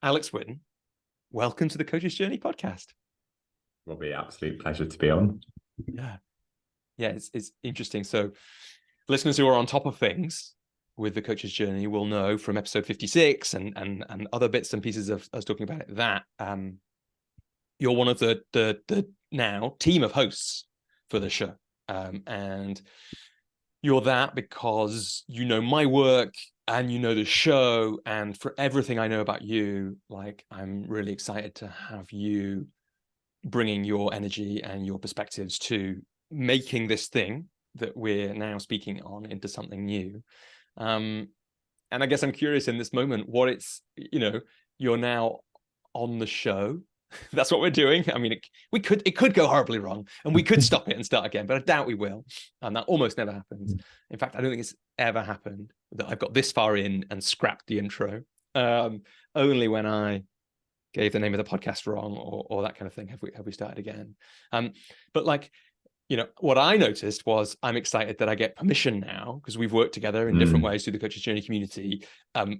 Alex Whitton. Welcome to the Coach's Journey podcast. Robbie, absolute pleasure to be on. Yeah, it's interesting. So listeners who are on top of things with the Coach's Journey will know from episode 56 and other bits and pieces of us talking about it that you're one of the now team of hosts for the show. And you're that because you know my work and you know the show, and for everything I know about you, like, I'm really excited to have you bringing your energy and your perspectives to making this thing that we're now speaking on into something new. And I guess I'm curious in this moment what it's, you're now on the show. That's what we're doing. I mean, it could go horribly wrong and we could stop it and start again, but I doubt we will. And that almost never happens. In fact, I don't think it's ever happened that I've got this far in and scrapped the intro. Only when I gave the name of the podcast wrong or that kind of thing have we started again. But like, what I noticed was I'm excited that I get permission now, because we've worked together in different ways through the Coach's Journey community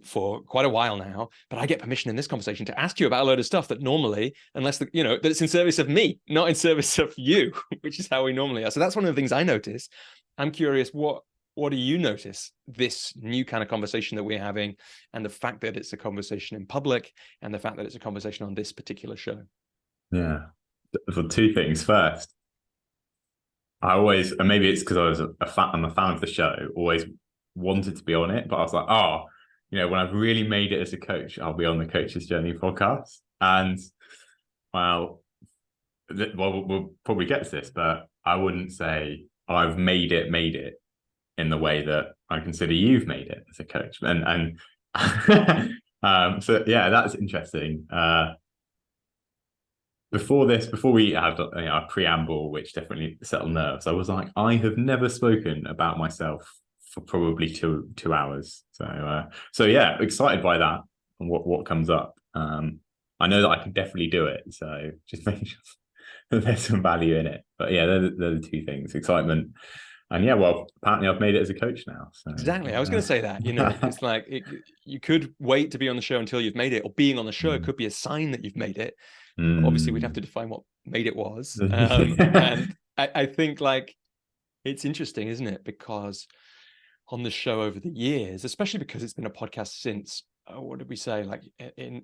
for quite a while now. But I get permission in this conversation to ask you about a load of stuff that normally, unless that it's in service of me, not in service of you, which is how we normally are. So that's one of the things I notice. I'm curious, what do you notice this new kind of conversation that we're having, and the fact that it's a conversation in public, and the fact that it's a conversation on this particular show? Yeah, for two things. First, I always, and maybe it's because I'm a fan of the show, always wanted to be on it, but I was like, when I've really made it as a coach, I'll be on the Coach's Journey podcast. And we'll probably get to this, but I wouldn't say I've made it in the way that I consider you've made it as a coach. And so yeah, that's interesting. Before we had a preamble, which definitely settled nerves, I was like, I have never spoken about myself for probably two hours. So yeah, excited by that and what comes up. I know that I can definitely do it. So just make sure that there's some value in it. But yeah, they're the two things: excitement. And yeah, well, apparently I've made it as a coach now. So, exactly. I was going to say that, it's like you could wait to be on the show until you've made it, or being on the show could be a sign that you've made it. Obviously, we'd have to define what made it was. And I think, like, it's interesting, isn't it? Because on the show over the years, especially because it's been a podcast since, what did we say? Like,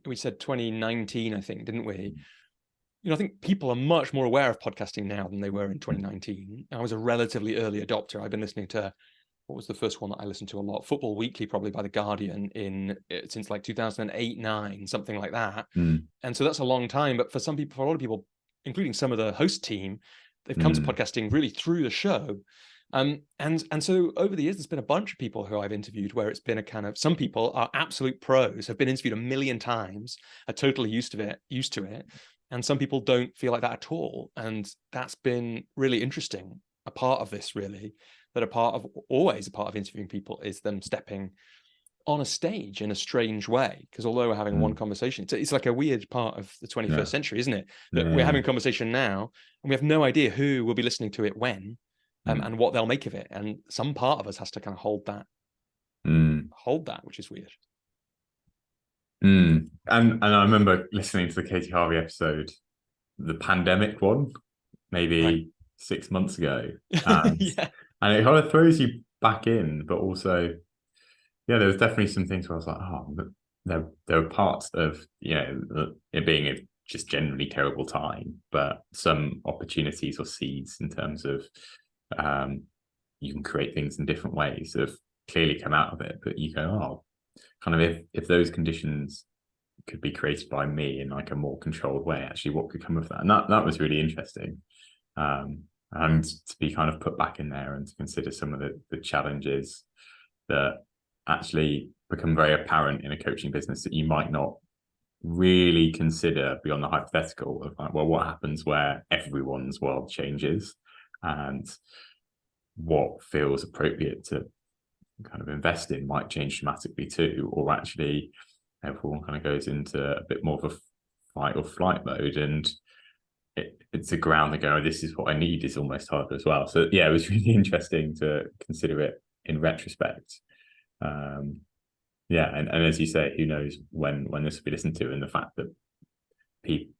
we said 2019, I think, didn't we? I think people are much more aware of podcasting now than they were in 2019. I was a relatively early adopter. I've been listening to, what was the first one that I listened to a lot? Football Weekly, probably, by The Guardian, since like 2008, 9, something like that. And so that's a long time. But for a lot of people, including some of the host team, they've come to podcasting really through the show. And so over the years, there's been a bunch of people who I've interviewed where it's been a kind of, some people are absolute pros, have been interviewed a million times, are totally used to it. And some people don't feel like that at all. And that's been really interesting. A part of this, really, that always a part of interviewing people is them stepping on a stage in a strange way. Because although we're having one conversation, it's like a weird part of the 21st century, isn't it? That we're having a conversation now and we have no idea who will be listening to it when, and what they'll make of it. And some part of us has to kind of hold that, which is weird. And I remember listening to the Katie Harvey episode, the pandemic one, maybe 6 months ago. And, and it kind of throws you back in, but also, yeah, there was definitely some things where I was like, there were parts of, it being a just generally terrible time, but some opportunities or seeds in terms of you can create things in different ways have clearly come out of it. But you go, kind of if those conditions could be created by me in like a more controlled way, actually what could come of that? And that was really interesting. And to be kind of put back in there and to consider some of the challenges that actually become very apparent in a coaching business that you might not really consider beyond the hypothetical of like, well, what happens where everyone's world changes, and what feels appropriate to kind of invest in might change dramatically too, or actually everyone kind of goes into a bit more of a fight or flight mode, and it's a ground to go, this is what I need, is almost harder as well. So yeah, it was really interesting to consider it in retrospect. Yeah, and as you say, who knows when this will be listened to, and the fact that people,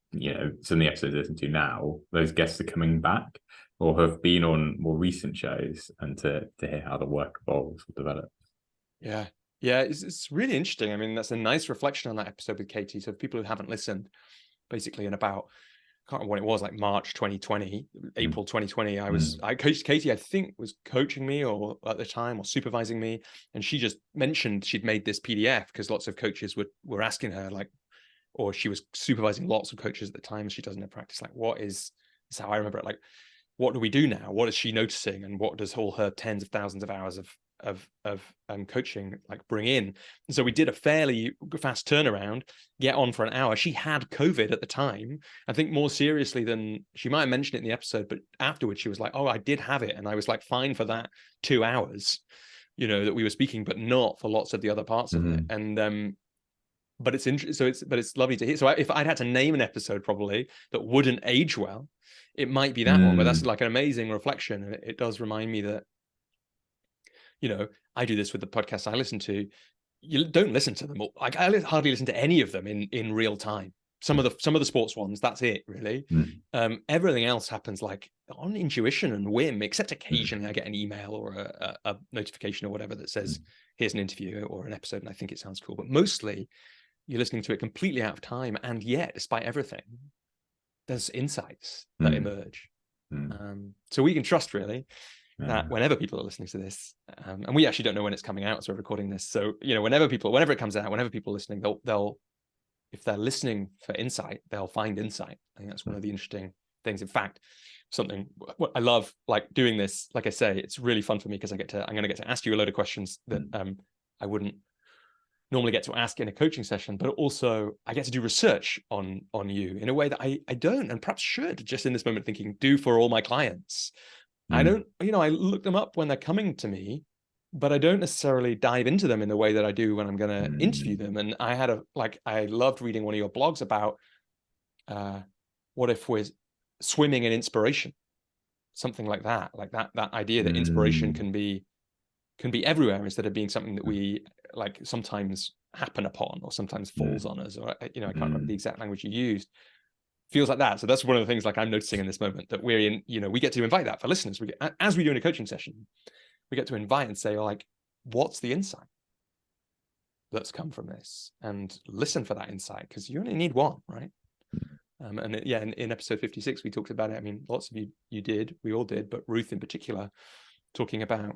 some of the episodes I listen to now, those guests are coming back or have been on more recent shows, and to hear how the work evolves or develops. Yeah. Yeah, it's really interesting. I mean, that's a nice reflection on that episode with Katie. So people who haven't listened, basically in about, I can't remember when it was, like March 2020, April 2020, I coached Katie, I think was coaching me or at the time, or supervising me. And she just mentioned she'd made this PDF because lots of coaches were asking her, like, or she was supervising lots of coaches at the time. She doesn't have practice. Like, this is how I remember it. Like, what do we do now? What is she noticing? And what does all her tens of thousands of hours of coaching like bring in? And so we did a fairly fast turnaround, get on for an hour. She had COVID at the time, I think more seriously than she might have mentioned it in the episode, but afterwards she was like, oh, I did have it. And I was like, fine for that 2 hours, that we were speaking, but not for lots of the other parts of it. And, but it's interesting. But it's lovely to hear. So if I'd had to name an episode probably that wouldn't age well, it might be that one, but that's like an amazing reflection. And it does remind me that, I do this with the podcasts I listen to. You don't listen to them all. I hardly listen to any of them in real time. Some of the sports ones, that's it really. Everything else happens like on intuition and whim, except occasionally I get an email or a notification or whatever that says, here's an interview or an episode, and I think it sounds cool. But mostly you're listening to it completely out of time. And yet, despite everything, there's insights that emerge. So we can trust really that whenever people are listening to this, and we actually don't know when it's coming out, so we're recording this. So, whenever it comes out, whenever people are listening, they'll if they're listening for insight, they'll find insight. I think that's one of the interesting things. In fact, what I love like doing this, like I say, it's really fun for me because I'm going to get to ask you a load of questions that I wouldn't normally get to ask in a coaching session, but also I get to do research on you in a way that I don't, and perhaps should, just in this moment thinking, do for all my clients. I don't, I look them up when they're coming to me, but I don't necessarily dive into them in the way that I do when I'm going to interview them. And I loved reading one of your blogs about what if we're swimming in inspiration, something like that idea that inspiration can be everywhere instead of being something that we like sometimes happen upon or sometimes falls on us, or I can't remember the exact language you used. Feels like that. So that's one of the things like I'm noticing in this moment, that we're in, we get to invite that for listeners. As we do in a coaching session, we get to invite and say, like, what's the insight that's come from this, and listen for that insight, because you only need one, right? In episode 56 we talked about it. I mean, lots of you did, we all did, but Ruth in particular, talking about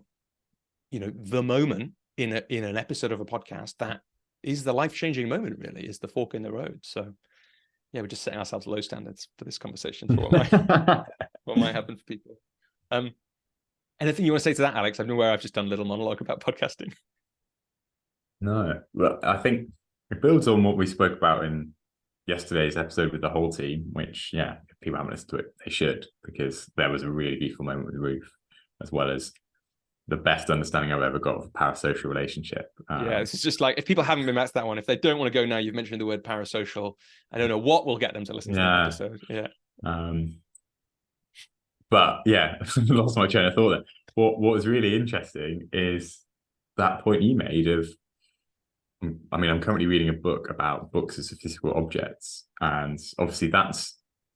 the moment in an episode of a podcast that is the life-changing moment, really, is the fork in the road. So yeah, we're just setting ourselves low standards for this conversation for what might happen for people. Anything you want to say to that, Alex? I'm aware I've just done a little monologue about podcasting. No, well, I think it builds on what we spoke about in yesterday's episode with the whole team, which, if people haven't listened to it, they should, because there was a really beautiful moment with Ruth, as well as the best understanding I've ever got of a parasocial relationship. This is just like, if people haven't been back to that one, if they don't want to go now, you've mentioned the word parasocial, I don't know what will get them to listen to that episode. But lost my train of thought there. What was really interesting is that point you made of, I mean, I'm currently reading a book about books as physical objects, and obviously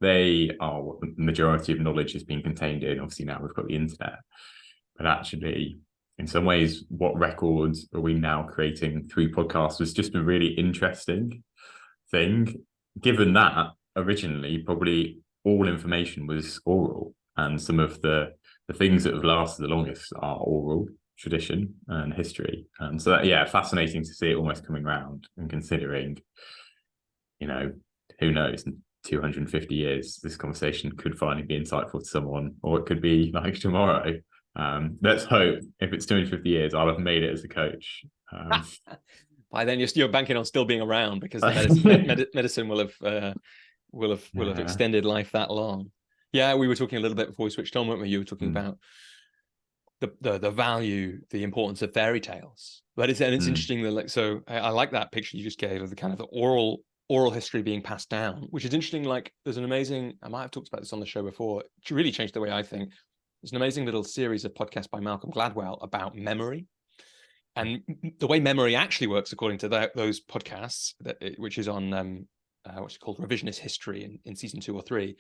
they are what the majority of knowledge is being contained in. Obviously now we've got the internet, but actually in some ways what records are we now creating through podcasts was just a really interesting thing, given that originally probably all information was oral, and some of the things that have lasted the longest are oral tradition and history. And so fascinating to see it almost coming around, and considering, who knows, in 250 years this conversation could finally be insightful to someone, or it could be like tomorrow. Let's hope if it's 250 years I'll have made it as a coach. By then you're banking on still being around, because the medicine will have extended life that long. We were talking a little bit before we switched on, weren't we? You were talking about the value, the importance of fairy tales. But it's interesting that, like, so I like that picture you just gave of the kind of the oral history being passed down, which is interesting. Like, there's an amazing, I might have talked about this on the show before, it really changed the way I think. There's an amazing little series of podcasts by Malcolm Gladwell about memory. And the way memory actually works, according to those podcasts, which is on what's called revisionist history in season 2 or 3,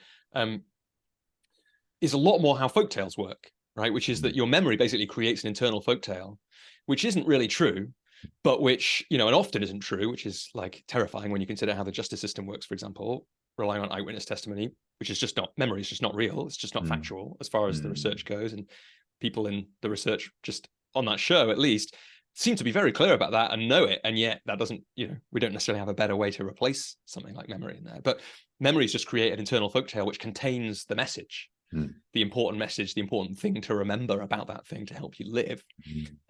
is a lot more how folktales work, right? Which is that your memory basically creates an internal folktale, which isn't really true, but which, and often isn't true, which is like terrifying when you consider how the justice system works, for example, relying on eyewitness testimony, which is just not, memory is just not real. It's just not factual as far as the research goes. And people in the research, just on that show at least, seem to be very clear about that and know it. And yet that doesn't, we don't necessarily have a better way to replace something like memory in there. But memories just create an internal folktale which contains the message, the important message, the important thing to remember about that thing to help you live.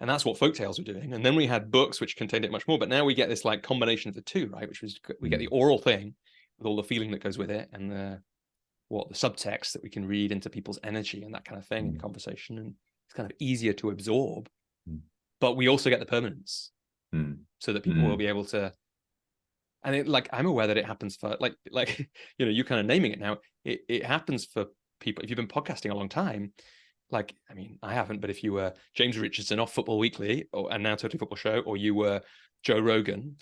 And that's what folktales are doing. And then we had books which contained it much more. But now we get this like combination of the two, right? Which was, we get the oral thing with all the feeling that goes with it, and the subtext that we can read into people's energy and that kind of thing in conversation. And it's kind of easier to absorb. But we also get the permanence, so that people will be able to. And it, like, I'm aware that it happens for like you kind of naming it now. It happens for people. If you've been podcasting a long time, like, I mean, I haven't, but if you were James Richardson off Football Weekly and now Totally Football Show, or you were Joe Rogan,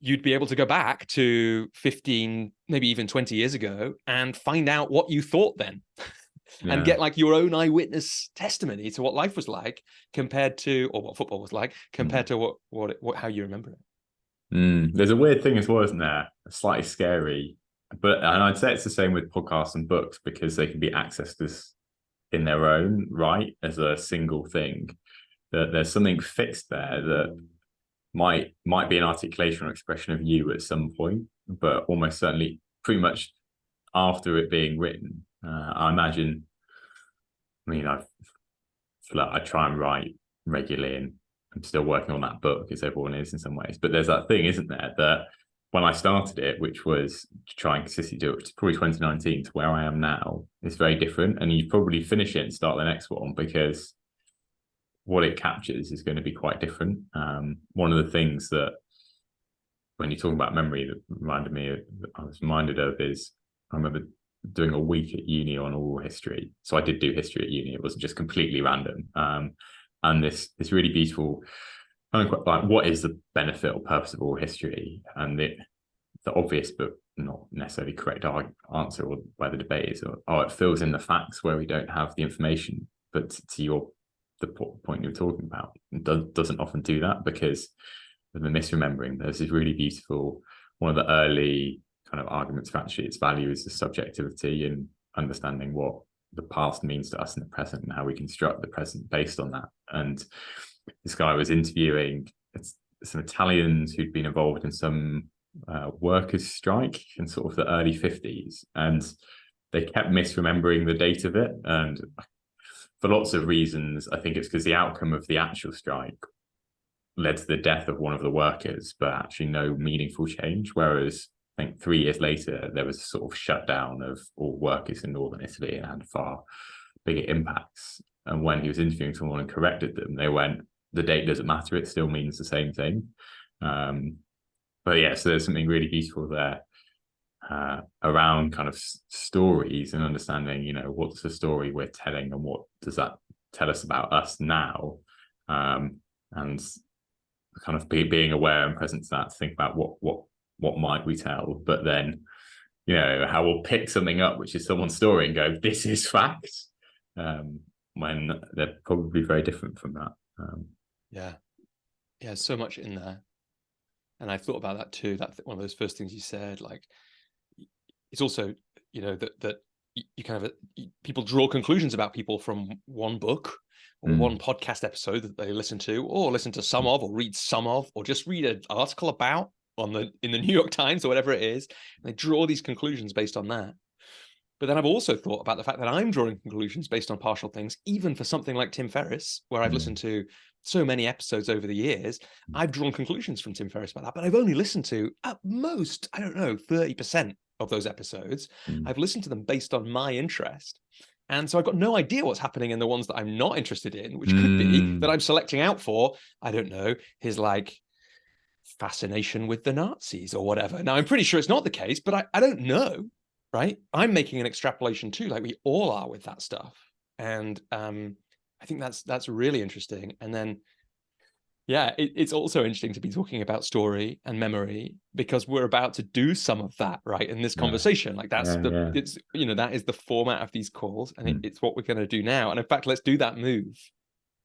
you'd be able to go back to 15, maybe even 20 years ago and find out what you thought then. And get like your own eyewitness testimony to what life was like compared to, or what football was like compared to how you remember it. There's a weird thing as well, isn't there? Slightly scary, and I'd say it's the same with podcasts and books, because they can be accessed as in their own right as a single thing. That there's something fixed there that might be an articulation or expression of you at some point, but almost certainly pretty much after it being written. I imagine, I try and write regularly, and I'm still working on that book, as everyone is in some ways. But there's that thing, isn't there, that when I started it, which was to try and consistently do it, which is probably 2019, to where I am now, is very different. And you probably finish it and start the next one, because what it captures is going to be quite different. One of the things that, when you're talking about memory, that I was reminded of is, I remember doing a week at uni on oral history. So I did do history at uni. It wasn't just completely random. And this really beautiful, like, what is the benefit or purpose of oral history? And the obvious but not necessarily correct answer, or where the debate is, it fills in the facts where we don't have the information. But to the point you're talking about, it doesn't often do that, because of the misremembering. There's this really beautiful, one of the early kind of arguments for actually its value is the subjectivity, and understanding what the past means to us in the present and how we construct the present based on that. And this guy was interviewing some Italians who'd been involved in some workers' strike in sort of the early 50s, and they kept misremembering the date of it. And for lots of reasons, I think it's because the outcome of the actual strike led to the death of one of the workers, but actually no meaningful change. Whereas I think 3 years later, there was a sort of shutdown of all workers in northern Italy, and had far bigger impacts. And when he was interviewing someone and corrected them, they went, the date doesn't matter, it still means the same thing. But yeah, so there's something really beautiful there around kind of stories, and understanding, what's the story we're telling, and what does that tell us about us now? And kind of being aware and present to that, to think about what might we tell, but then, how we'll pick something up, which is someone's story, and go, this is fact, when they're probably very different from that. Yeah, so much in there. And I thought about that too. That one of those first things you said, like, it's also, that you kind of, people draw conclusions about people from one book or one podcast episode that they listen to, or listen to some of, or read some of, or just read an article about in the New York Times or whatever it is. And they draw these conclusions based on that. But then I've also thought about the fact that I'm drawing conclusions based on partial things, even for something like Tim Ferriss, where I've listened to so many episodes over the years. I've drawn conclusions from Tim Ferriss about that, but I've only listened to, at most, 30% of those episodes. I've listened to them based on my interest. And so I've got no idea what's happening in the ones that I'm not interested in, which could be that I'm selecting out for, his like fascination with the Nazis or whatever. Now, I'm pretty sure it's not the case, but I don't know. Right? I'm making an extrapolation too, like we all are with that stuff. And I think that's really interesting. And then, Yeah, it's also interesting to be talking about story and memory, because we're about to do some of that, right, in this conversation. Like it's, you know, that is the format of these calls, and it's what we're going to do now. And in fact, let's do that move,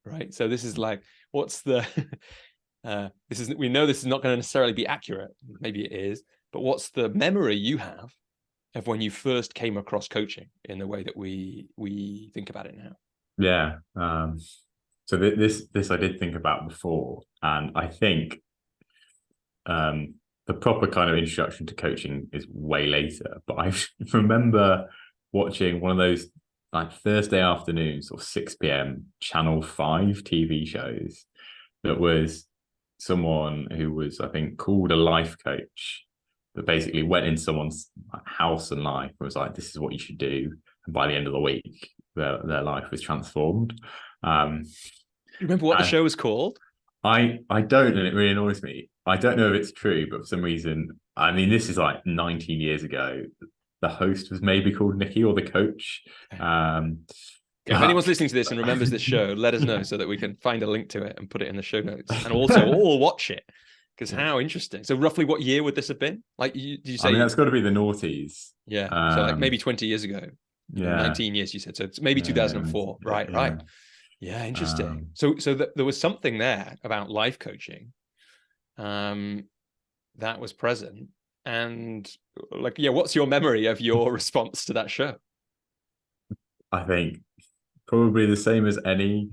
right? So this is like, what's the we know this is not going to necessarily be accurate. Maybe it is, but what's the memory you have of when you first came across coaching in the way that we think about it now? Yeah. So this I did think about before, and I think the proper kind of introduction to coaching is way later. But I remember watching one of those like Thursday afternoons or 6 p.m. Channel 5 TV shows that was someone who was, I think, called a life coach, that basically went into someone's house and life and was like, this is what you should do. And by the end of the week, their life was transformed. You remember what the show was called? I don't, and it really annoys me. I don't know if it's true, but for some reason, I mean, this is like 19 years ago. The host was maybe called Nikki, or the coach. If anyone's listening to this and remembers this show, let us know so that we can find a link to it and put it in the show notes, and also all watch it, because how interesting. So roughly what year would this have been? Like, did you say? I mean, that's got to be the noughties. Yeah, so like maybe 20 years ago. Yeah, 19 years you said, so it's maybe 2004. Right. Yeah, interesting. So there was something there about life coaching that was present. And like, yeah, what's your memory of your response to that show? I think probably the same as any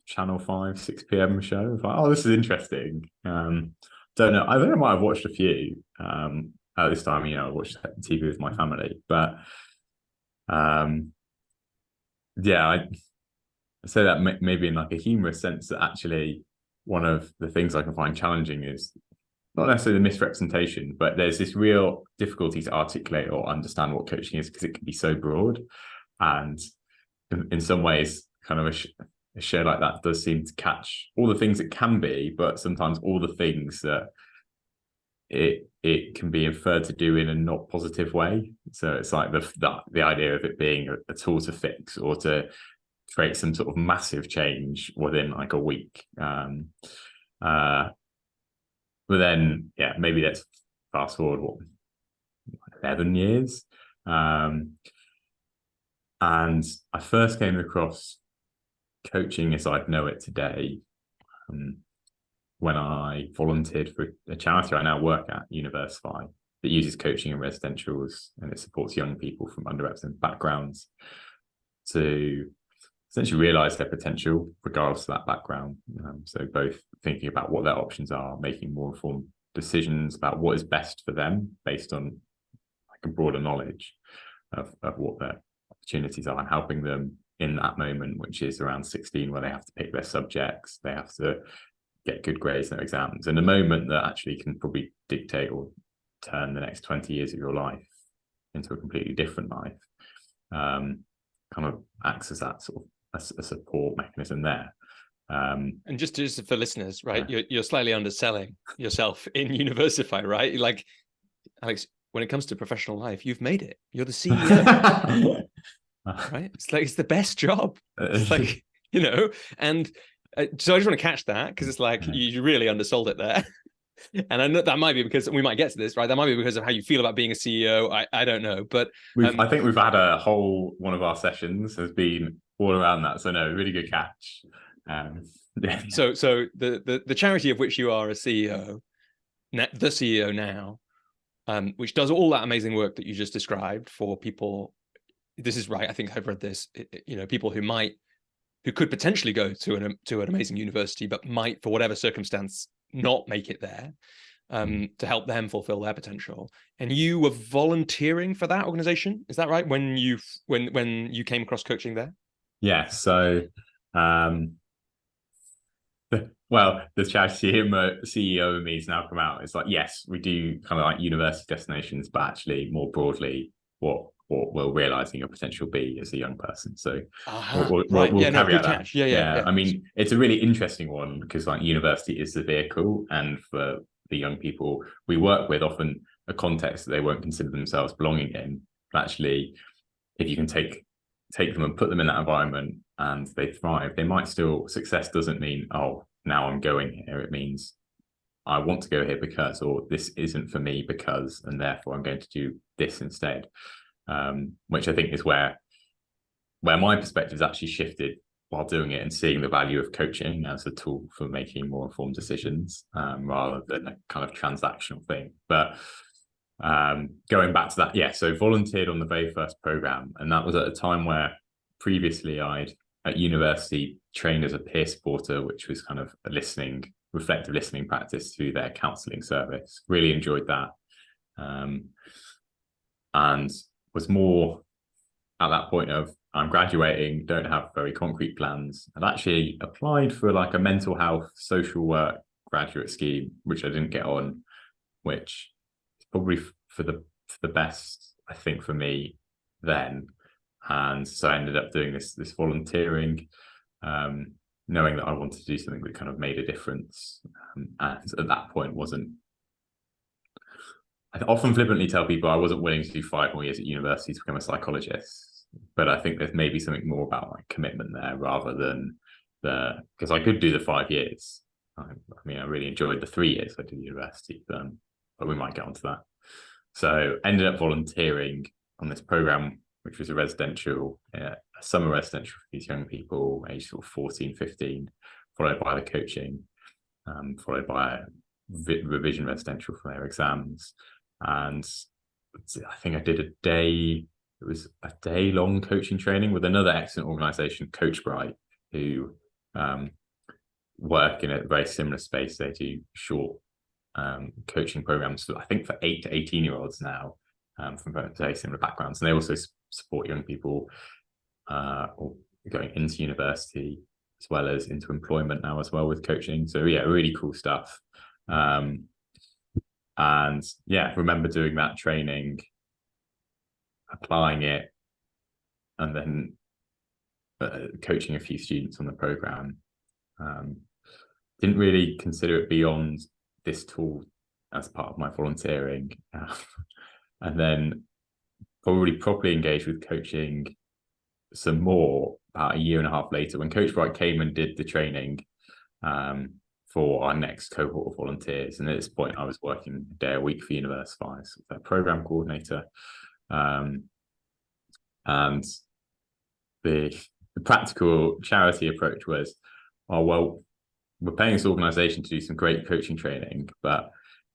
Channel 5 6 p.m. show. I was like, oh, this is interesting. Don't know, I think I might have watched a few at this time. You know, I watched TV with my family, but yeah, I say that maybe in like a humorous sense, that actually one of the things I can find challenging is not necessarily the misrepresentation, but there's this real difficulty to articulate or understand what coaching is, because it can be so broad. And in some ways, kind of a show like that does seem to catch all the things it can be, but sometimes all the things that it can be inferred to do in a not positive way. So it's like the idea of it being a tool to fix or to create some sort of massive change within like a week. But then, yeah, maybe let's fast forward 11 years. And I first came across coaching as I'd know it today when I volunteered for a charity I now work at, Universify, that uses coaching in residentials, and it supports young people from underrepresented backgrounds to essentially realize their potential regardless of that background. So both thinking about what their options are, making more informed decisions about what is best for them based on like a broader knowledge of what their opportunities are, and helping them in that moment, which is around 16, where they have to pick their subjects, they have to get good grades in their exams, in a moment that actually can probably dictate or turn the next 20 years of your life into a completely different life. Kind of acts as that sort of a support mechanism there. And just for listeners, right, you're slightly underselling yourself in Universify, right? Like, Alex, when it comes to professional life, you've made it. You're the CEO, right? It's like, it's the best job. It's like, you know, and so I just want to catch that, because it's like you really undersold it there. And I know that might be because we might get to this, right? That might be because of how you feel about being a CEO. I don't know, but I think we've had a whole one of our sessions has been all around that. So no, really good catch. So the charity of which you are a CEO, the CEO now, which does all that amazing work that you just described for people. This is right. I think I've read this. You know, people who could potentially go to an amazing university, but might, for whatever circumstance, not make it there, to help them fulfill their potential. And you were volunteering for that organization, is that right? When you came across coaching there? Yeah. So, the charity CEO of me has now come out. It's like, yes, we do kind of like university destinations, but actually more broadly, what will realizing your potential be as a young person. So we'll caveat that. Yeah. I mean, it's a really interesting one, because like university is the vehicle, and for the young people we work with, often a context that they won't consider themselves belonging in. But actually, if you can take them and put them in that environment and they thrive, they might still, success doesn't mean, oh, now I'm going here. It means I want to go here because, or this isn't for me because, and therefore I'm going to do this instead. Which I think is where my perspective has actually shifted while doing it, and seeing the value of coaching as a tool for making more informed decisions, rather than a kind of transactional thing. But going back to that, so volunteered on the very first program, and that was at a time where previously I'd at university trained as a peer supporter, which was kind of a reflective listening practice through their counselling service. Really enjoyed that, and was more at that point of, I'm graduating, don't have very concrete plans. I'd actually applied for like a mental health social work graduate scheme, which I didn't get on, which is probably for the best, I think, for me then. And so I ended up doing this volunteering, knowing that I wanted to do something that kind of made a difference. And at that point I often flippantly tell people I wasn't willing to do 5 more years at university to become a psychologist. But I think there's maybe something more about like commitment there, rather than because I could do the 5 years. I mean, I really enjoyed the 3 years I did at university, but we might get onto that. So ended up volunteering on this program, which was a summer residential for these young people aged sort of 14, 15, followed by the coaching, followed by a revision residential for their exams. And I think I did it was a day-long coaching training with another excellent organisation, Coach Bright, who work in a very similar space. They do short coaching programs, I think, for 8 to 18-year-olds now, from very similar backgrounds. And they also support young people going into university as well as into employment now as well with coaching. So yeah, really cool stuff. And yeah, remember doing that training, applying it, and then coaching a few students on the program. Didn't really consider it beyond this tool as part of my volunteering, and then probably properly engaged with coaching some more about a year and a half later, when Coach Bright came and did the training for our next cohort of volunteers. And at this point, I was working a day a week for Universify, so their program coordinator. And the practical charity approach was, oh, well, we're paying this organization to do some great coaching training, but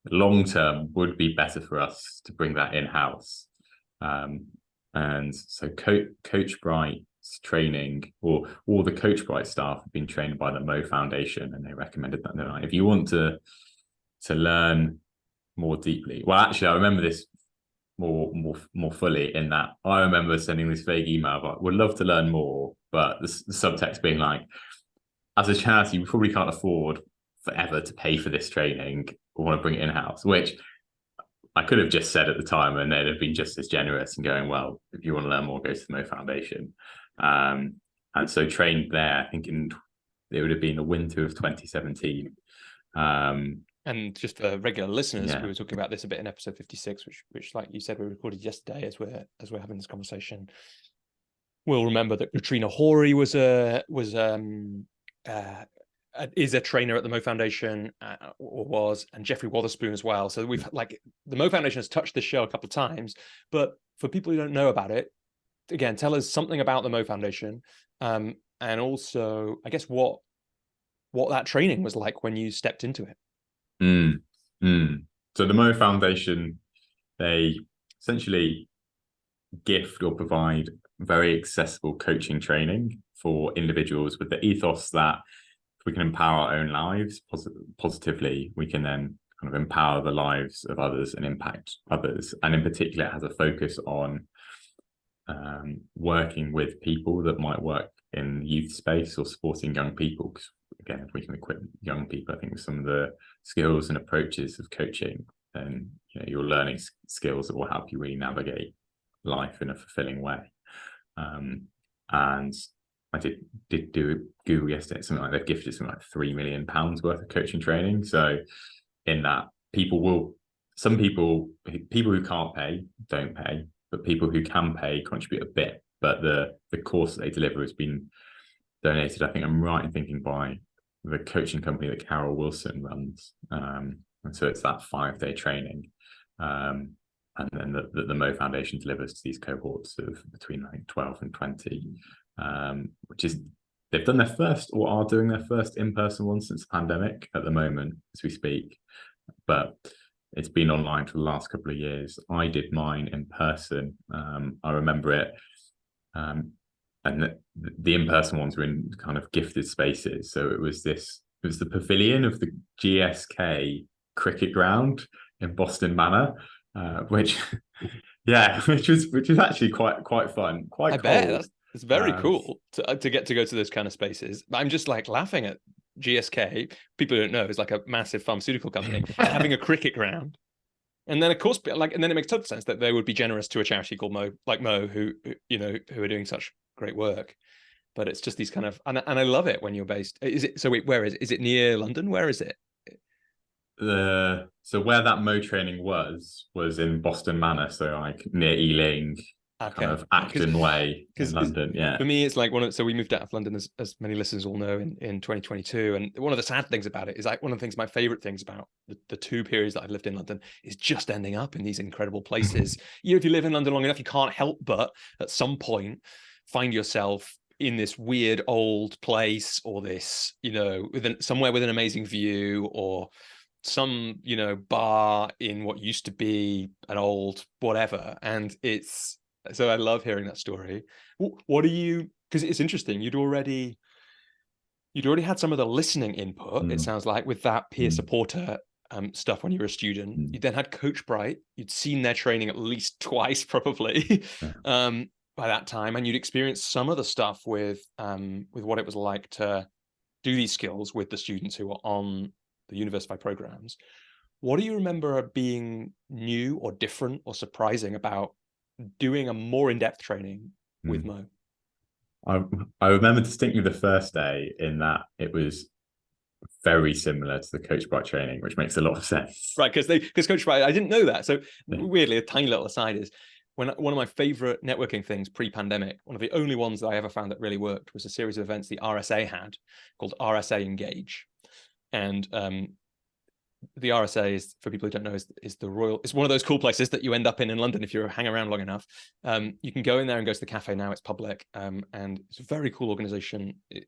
long term would be better for us to bring that in-house. And so Coach Bright's training, or all the Coach Bright staff have been trained by the MOE Foundation, and they recommended that. They're like, if you want to learn more deeply, well, actually, I remember this more fully in that I remember sending this vague email about, would love to learn more, but the subtext being like, as a charity, we probably can't afford forever to pay for this training. We want to bring it in-house, which I could have just said at the time, and they'd have been just as generous and going, well, if you want to learn more, go to the MOE Foundation. And so trained there, I think it would have been the winter of 2017. And just for regular listeners, we were talking about this a bit in episode 56, which, like you said, we recorded yesterday as we're having this conversation. We'll remember that Katrina Horry is a trainer at the MOE Foundation, or was, and Jeffrey Wotherspoon as well. So we've the MOE Foundation has touched this show a couple of times, but for people who don't know about it, again, tell us something about the MOE Foundation, and also, I guess, what that training was like when you stepped into it. So the MOE Foundation, they essentially gift or provide very accessible coaching training for individuals with the ethos that if we can empower our own lives positively, we can then kind of empower the lives of others and impact others. And in particular, it has a focus on working with people that might work in the youth space or supporting young people. Because again, if we can equip young people, I think, with some of the skills and approaches of coaching, then you're learning skills that will help you really navigate life in a fulfilling way. And I did do Google yesterday, something like they've gifted something like £3 million worth of coaching training. So in that, some people who can't pay don't pay, but people who can pay contribute a bit. But the course that they deliver has been donated, I think I'm right in thinking, by the coaching company that Carol Wilson runs. And so it's that 5-day training. And then the MOE Foundation delivers to these cohorts of between, I think, 12 and 20, which is, they've done their first, or are doing their first in-person one since the pandemic at the moment as we speak. But it's been online for the last couple of years. I did mine in person. I remember it. And the in-person ones were in kind of gifted spaces. So it was the pavilion of the GSK cricket ground in Boston Manor, which was actually quite fun, quite cold. Bet it's very cool to get to go to those kind of spaces. I'm just like laughing at GSK. People who don't know, is like a massive pharmaceutical company having a cricket ground. And then of course, and then it makes total sense that they would be generous to a charity called MOE, who are doing such great work. But it's just these kind of, and I love it when you're based. Is it, so wait, where is it near London? Where is it? So where that MOE training was in Boston Manor, so like near Ealing, kind of Acton Way in London. Yeah. For me, it's like so we moved out of London, as many listeners will know, in 2022. And one of the sad things about it is, like, one of the things, my favorite things about the 2 periods that I've lived in London is just ending up in these incredible places. If you live in London long enough, you can't help but at some point find yourself in this weird old place, or this, somewhere with an amazing view, or some bar in what used to be an old whatever. And so I love hearing that story. What are you, because it's interesting, you'd already had some of the listening input, it sounds like, with that peer supporter stuff when you were a student. You then had Coach Bright, you'd seen their training at least twice probably by that time, and you'd experienced some of the stuff with what it was like to do these skills with the students who were on the Universify programs. What do you remember being new or different or surprising about doing a more in-depth training with MOE? I remember distinctly the first day, in that it was very similar to the Coach Bright training, which makes a lot of sense. Right, because Coach Bright, I didn't know that. So weirdly, a tiny little aside is, one of my favorite networking things pre-pandemic, one of the only ones that I ever found that really worked, was a series of events the RSA had called RSA Engage. And the RSA is, for people who don't know, is the Royal. It's one of those cool places that you end up in London if you hang around long enough. You can go in there and go to the cafe now. It's public, and it's a very cool organization. The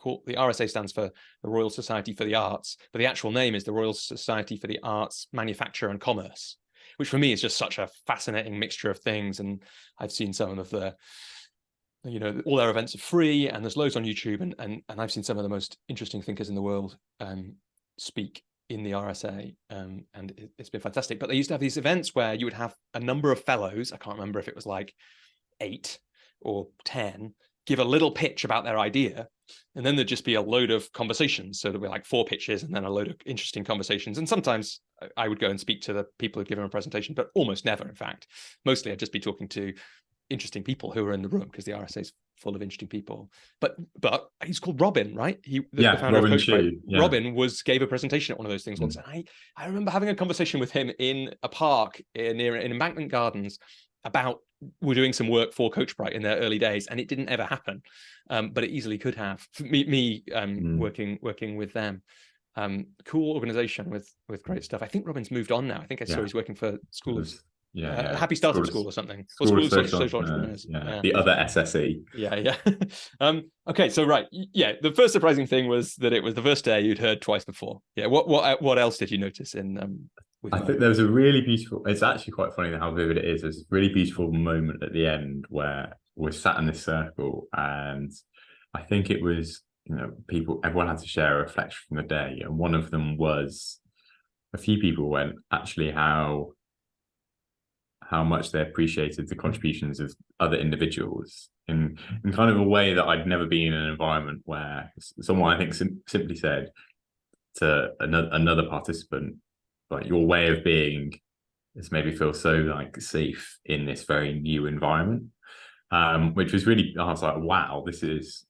RSA stands for the Royal Society for the Arts, but the actual name is the Royal Society for the Arts, Manufacture and Commerce, which for me is just such a fascinating mixture of things. And I've seen some of the, all their events are free, and there's loads on YouTube, and I've seen some of the most interesting thinkers in the world speak in the RSA, and it's been fantastic. But they used to have these events where you would have a number of fellows, I can't remember if it was like 8 or 10, give a little pitch about their idea, and then there'd just be a load of conversations. So there'd be like 4 pitches and then a load of interesting conversations. And sometimes I would go and speak to the people who'd given a presentation, but almost never, in fact. Mostly I'd just be talking to interesting people who were in the room, because the RSA is full of interesting people. But he's called Robin, right? The founder Robin of Coach Bright. Yeah. Robin gave a presentation at one of those things once. And I remember having a conversation with him in a park near in Embankment Gardens about, we're doing some work for Coach Bright in their early days, and it didn't ever happen, but it easily could have. Me working with them. Cool organization with great stuff. I think Robin's moved on now. I think I saw he's working for School of Happy Startup School or something. School of Social Entrepreneurs. The other SSE. Okay, so right, the first surprising thing was that it was the first day you'd heard twice before. What else did you notice in I think there was a really beautiful, it's actually quite funny how vivid it is. There's a really beautiful moment at the end where we're sat in this circle, and I think it was, everyone had to share a reflection from the day, and one of them was, a few people went, actually, how much they appreciated the contributions of other individuals in kind of a way that I'd never been in an environment where someone, I think, simply said to another participant, like, your way of being has made me feel so like safe in this very new environment, which was really, I was like, wow, this is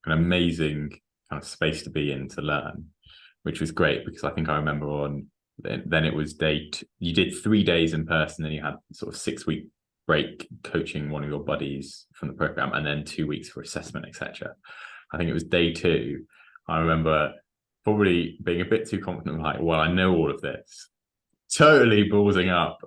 an amazing kind of space to be in to learn, which was great, because I think I remember then it was you did 3 days in person, then you had sort of 6-week break coaching one of your buddies from the program, and then 2 weeks for assessment, etc. I think it was day 2. I remember probably being a bit too confident, like, well, I know all of this. Totally ballsing up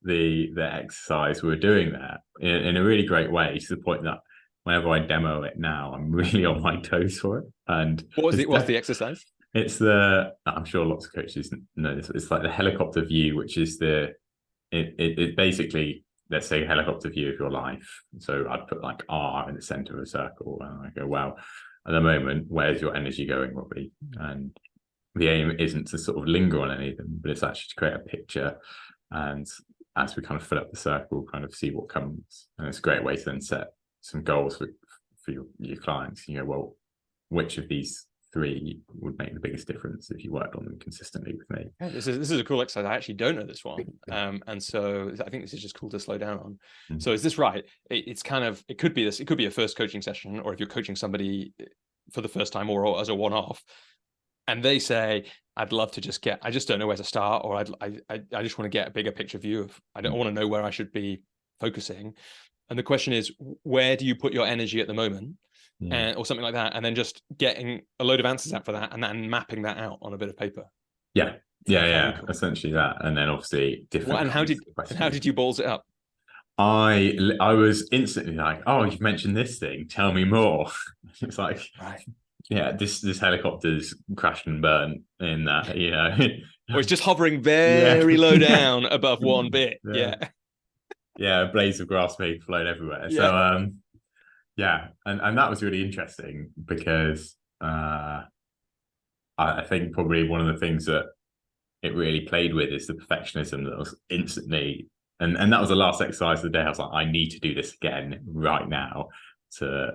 the exercise we were doing there in a really great way, to the point that whenever I demo it now, I'm really on my toes for it. And what's the exercise? It's I'm sure lots of coaches know this. It's like the helicopter view, which is it basically, let's say, helicopter view of your life. So I'd put like R in the center of a circle, and I go, well, at the moment, where's your energy going, Robbie? And the aim isn't to sort of linger on anything, but it's actually to create a picture. And as we kind of fill up the circle, kind of see what comes. And it's a great way to then set some goals for your clients. You know, well, which of these three would make the biggest difference if you worked on them consistently with me? Yeah, this is a cool exercise. I actually don't know this one, and so I think this is just cool to slow down on. Mm-hmm. So is this right? It's kind of, it could be this. It could be a first coaching session, or if you're coaching somebody for the first time, or as a one-off, and they say, I'd love to just I just don't know where to start, or I just want to get a bigger picture view of, I don't want to know where I should be focusing. And the question is, where do you put your energy at the moment? Or something like that, and then just getting a load of answers out for that, and then mapping that out on a bit of paper. Yeah, cool. Essentially that, and then obviously different. Well, and how did you balls it up? I was instantly like, oh, you've mentioned this thing, tell me more. It's like, right, yeah, this helicopter's crashed and burned in that, you know. Or it's just hovering very low down above one bit. Yeah, blades of grass may have flown everywhere. So yeah, and that was really interesting, because I think probably one of the things that it really played with is the perfectionism that was instantly, and that was the last exercise of the day. I was like, I need to do this again right now, to,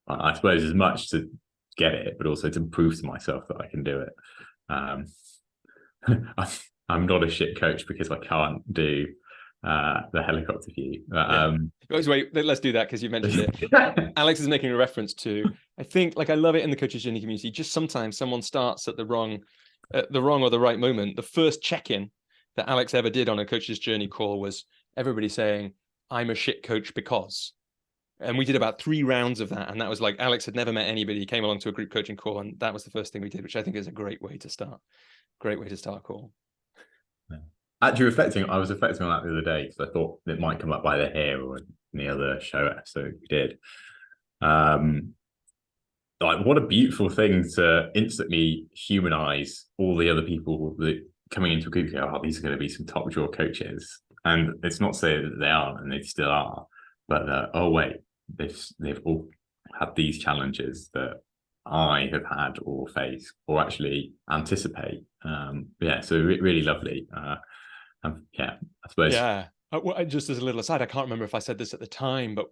I suppose, as much to get it, but also to prove to myself that I can do it. I'm not a shit coach because I can't do the helicopter view. Wait, let's do that, because you mentioned it. Alex is making a reference to, I think, like, I love it in the coaches journey community. Just sometimes someone starts at the wrong or the right moment. The first check-in that Alex ever did on a coaches journey call was everybody saying, I'm a shit coach because. And we did about 3 rounds of that, and that was like, Alex had never met anybody. He came along to a group coaching call, and that was the first thing we did, which I think is a great way to start a call. Actually, I was reflecting on that the other day, because I thought it might come up by the hair, or in the other show episode we did. Like, what a beautiful thing to instantly humanize all the other people that coming into a group. Go, oh, these are going to be some top drawer coaches, and it's not saying that they aren't, and they still are, but oh wait, they've all had these challenges that I have had or face or actually anticipate. So really lovely. I suppose. Yeah. Well, just as a little aside, I can't remember if I said this at the time, but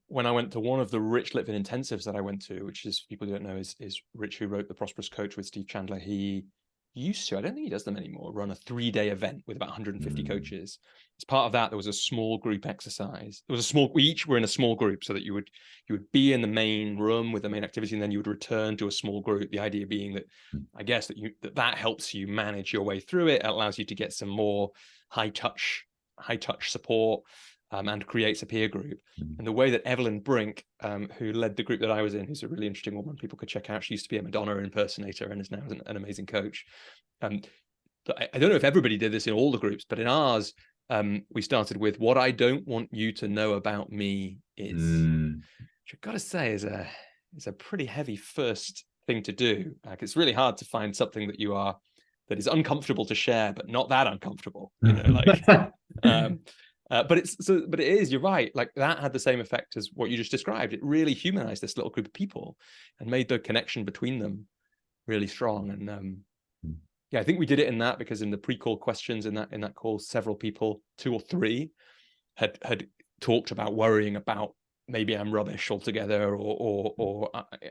when I went to one of the Rich Litvin intensives that I went to, which is, people who don't know, is Rich, who wrote The Prosperous Coach with Steve Chandler. He used to, I don't think he does them anymore, run a 3-day event with about 150 coaches. As part of that, there was a small group exercise. We each were in a small group, so that you would be in the main room with the main activity, and then you would return to a small group. The idea being that, I guess, that helps you manage your way through it. It allows you to get some more high touch support, and creates a peer group. And the way that Evelyn Brink, who led the group that I was in, who's a really interesting woman people could check out. She used to be a Madonna impersonator and is now an amazing coach. I don't know if everybody did this in all the groups, but in ours, we started with, what I don't want you to know about me is, which I've got to say is a pretty heavy first thing to do. Like, it's really hard to find something that is uncomfortable to share, but not that uncomfortable, you know, like, but it is, you're right. Like, that had the same effect as what you just described. It really humanized this little group of people and made the connection between them really strong. And I think we did it in that because in the pre-call questions in that call, several people, 2 or 3, had talked about worrying about, maybe I'm rubbish altogether, or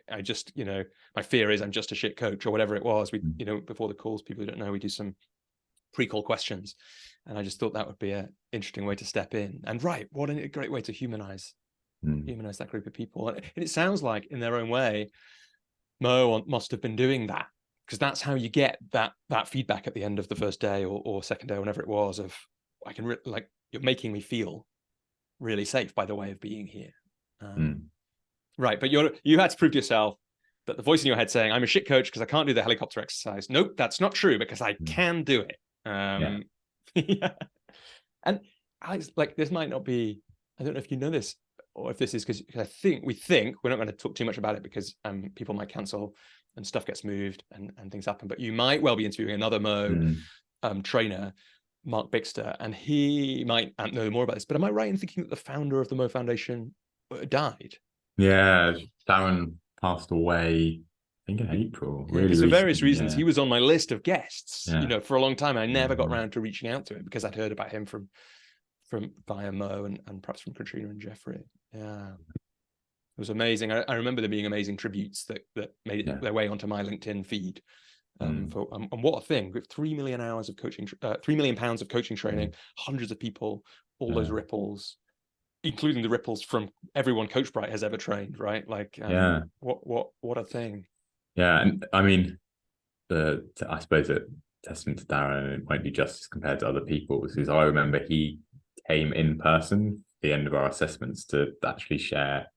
I just, you know, my fear is I'm just a shit coach, or whatever it was. We, you know, before the calls, people who don't know, we do some pre-call questions, and I just thought that would be an interesting way to step in. And what a great way to humanize that group of people. And it sounds like, in their own way, Mo must have been doing that, because that's how you get that feedback at the end of the first day or second day, whenever it was, of, I can like, you're making me feel really safe by the way of being here. Right, but you had to prove to yourself, but the voice in your head saying, I'm a shit coach because I can't do the helicopter exercise. Nope, that's not true, because I can do it. Yeah. And Alex, like, this might not be, I don't know if you know this, or if this is because I think we're not going to talk too much about it, because people might cancel and stuff gets moved and things happen, but you might well be interviewing another Mo trainer, Mark Bixter, and he might know more about this. But am I right in thinking that the founder of the MOE Foundation died? Yeah, Darren passed away, I think in April, Yeah, really because for various recently. reasons, he was on my list of guests, Yeah. for a long time. I never got around to reaching out to him because I'd heard about him from via Mo and perhaps from Katrina and Jeffrey. Yeah. It was amazing. I remember there being amazing tributes that made their way onto my LinkedIn feed. And what a thing! With 3 million hours of coaching, £3 million of coaching training, hundreds of people, all those ripples, including the ripples from everyone Coach Bright has ever trained, right? Like, what a thing! Yeah, and I mean, I suppose a testament to Darren, it won't do justice compared to other people, because I remember he came in person at the end of our assessments to actually share,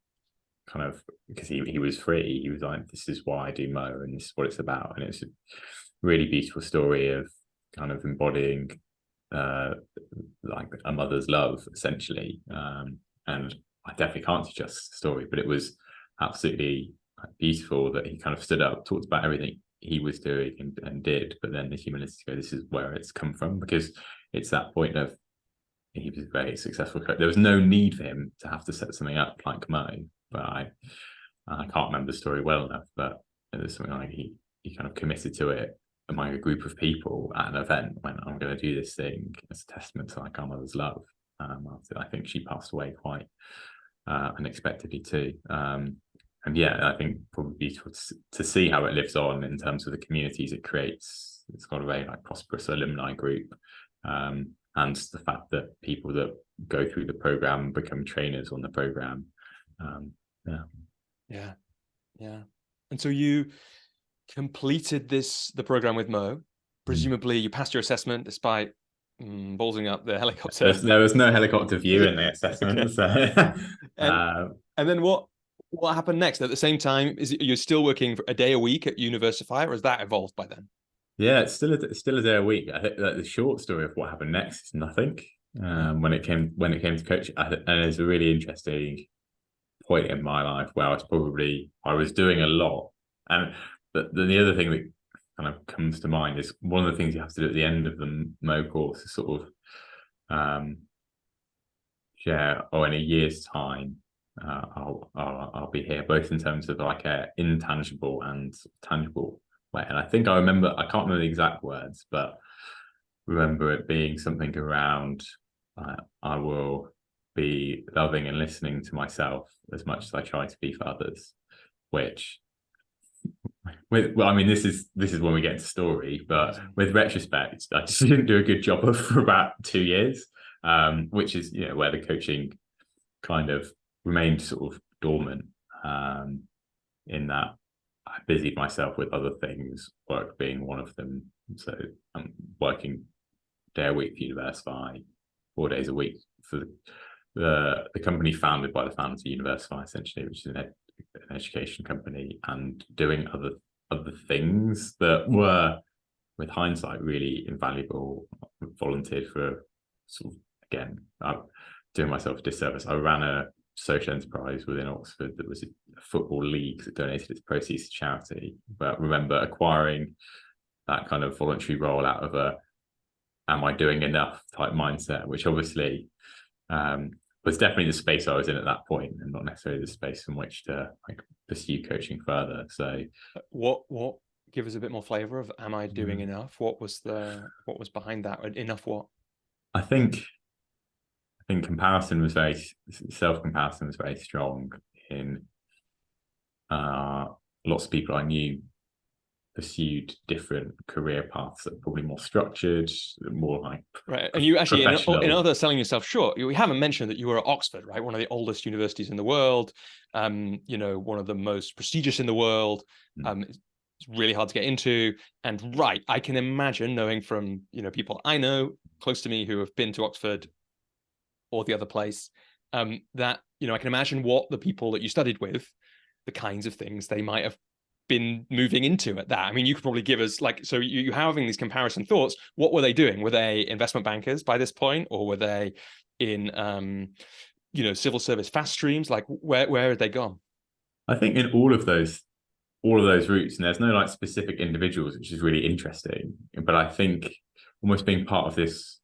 kind of, because he was free. He was like, this is why I do Mo and this is what it's about. And it's a really beautiful story of kind of embodying like a mother's love, essentially. And I definitely can't suggest the story, but it was absolutely beautiful that he kind of stood up, talked about everything he was doing and did, but then the humility to go, this is where it's come from, because it's that point of, he was a very successful coach. There was no need for him to have to set something up like Mo, but I can't remember the story well enough, but it was something like he kind of committed to it among a group of people at an event, when I'm going to do this thing as a testament to like our mother's love. After, I think she passed away quite unexpectedly too. And yeah, I think probably beautiful to see how it lives on in terms of the communities it creates. It's got a very like prosperous alumni group, and the fact that people that go through the program become trainers on the program. Yeah. And so you completed the program with Mo. Presumably, you passed your assessment despite ballsing up the helicopter. There was no helicopter view in the assessment. Okay. So. And then what happened next? At the same time, you're still working a day a week at Universify, or has that evolved by then? Yeah, it's still a day a week. I think that the short story of what happened next is nothing. When it came to coaching, and it's a really interesting point in my life where I was doing a lot, and the other thing that kind of comes to mind is one of the things you have to do at the end of the Mo course is sort of share, or in a year's time, I'll be here, both in terms of like a intangible and tangible way. And I think I can't remember the exact words, but remember it being something around, I will be loving and listening to myself as much as I try to be for others, which, I mean, this is when we get to story, but with retrospect, I just didn't do a good job of for about 2 years, which is, where the coaching kind of remained sort of dormant, in that I busied myself with other things, work being one of them. So I'm working day a week for Universify, 4 days a week for the company founded by the founders of Universify, essentially, which is an education company, and doing other things that were, with hindsight, really invaluable. Volunteered for sort of, again, doing myself a disservice. I ran a social enterprise within Oxford that was a football league that donated its proceeds to charity. But remember acquiring that kind of voluntary role out of a am I doing enough type mindset, which obviously was definitely the space I was in at that point, and not necessarily the space from which to like pursue coaching further. So what give us a bit more flavor of, am I doing enough? What was behind that? Enough what? I think self-comparison was very strong in lots of people I knew pursued different career paths that are probably more structured, more like right. And you actually, in other selling yourself short, we haven't mentioned that you were at Oxford, right? One of the oldest universities in the world, one of the most prestigious in the world. It's really hard to get into. And right, I can imagine, knowing from people I know close to me who have been to Oxford or the other place, that I can imagine what the people that you studied with, the kinds of things they might have been moving into at that? I mean, you could probably give us like, so you having these comparison thoughts, what were they doing? Were they investment bankers by this point, or were they in civil service fast streams? Like where had they gone? I think in all of those routes, and there's no like specific individuals, which is really interesting. But I think almost being part of this,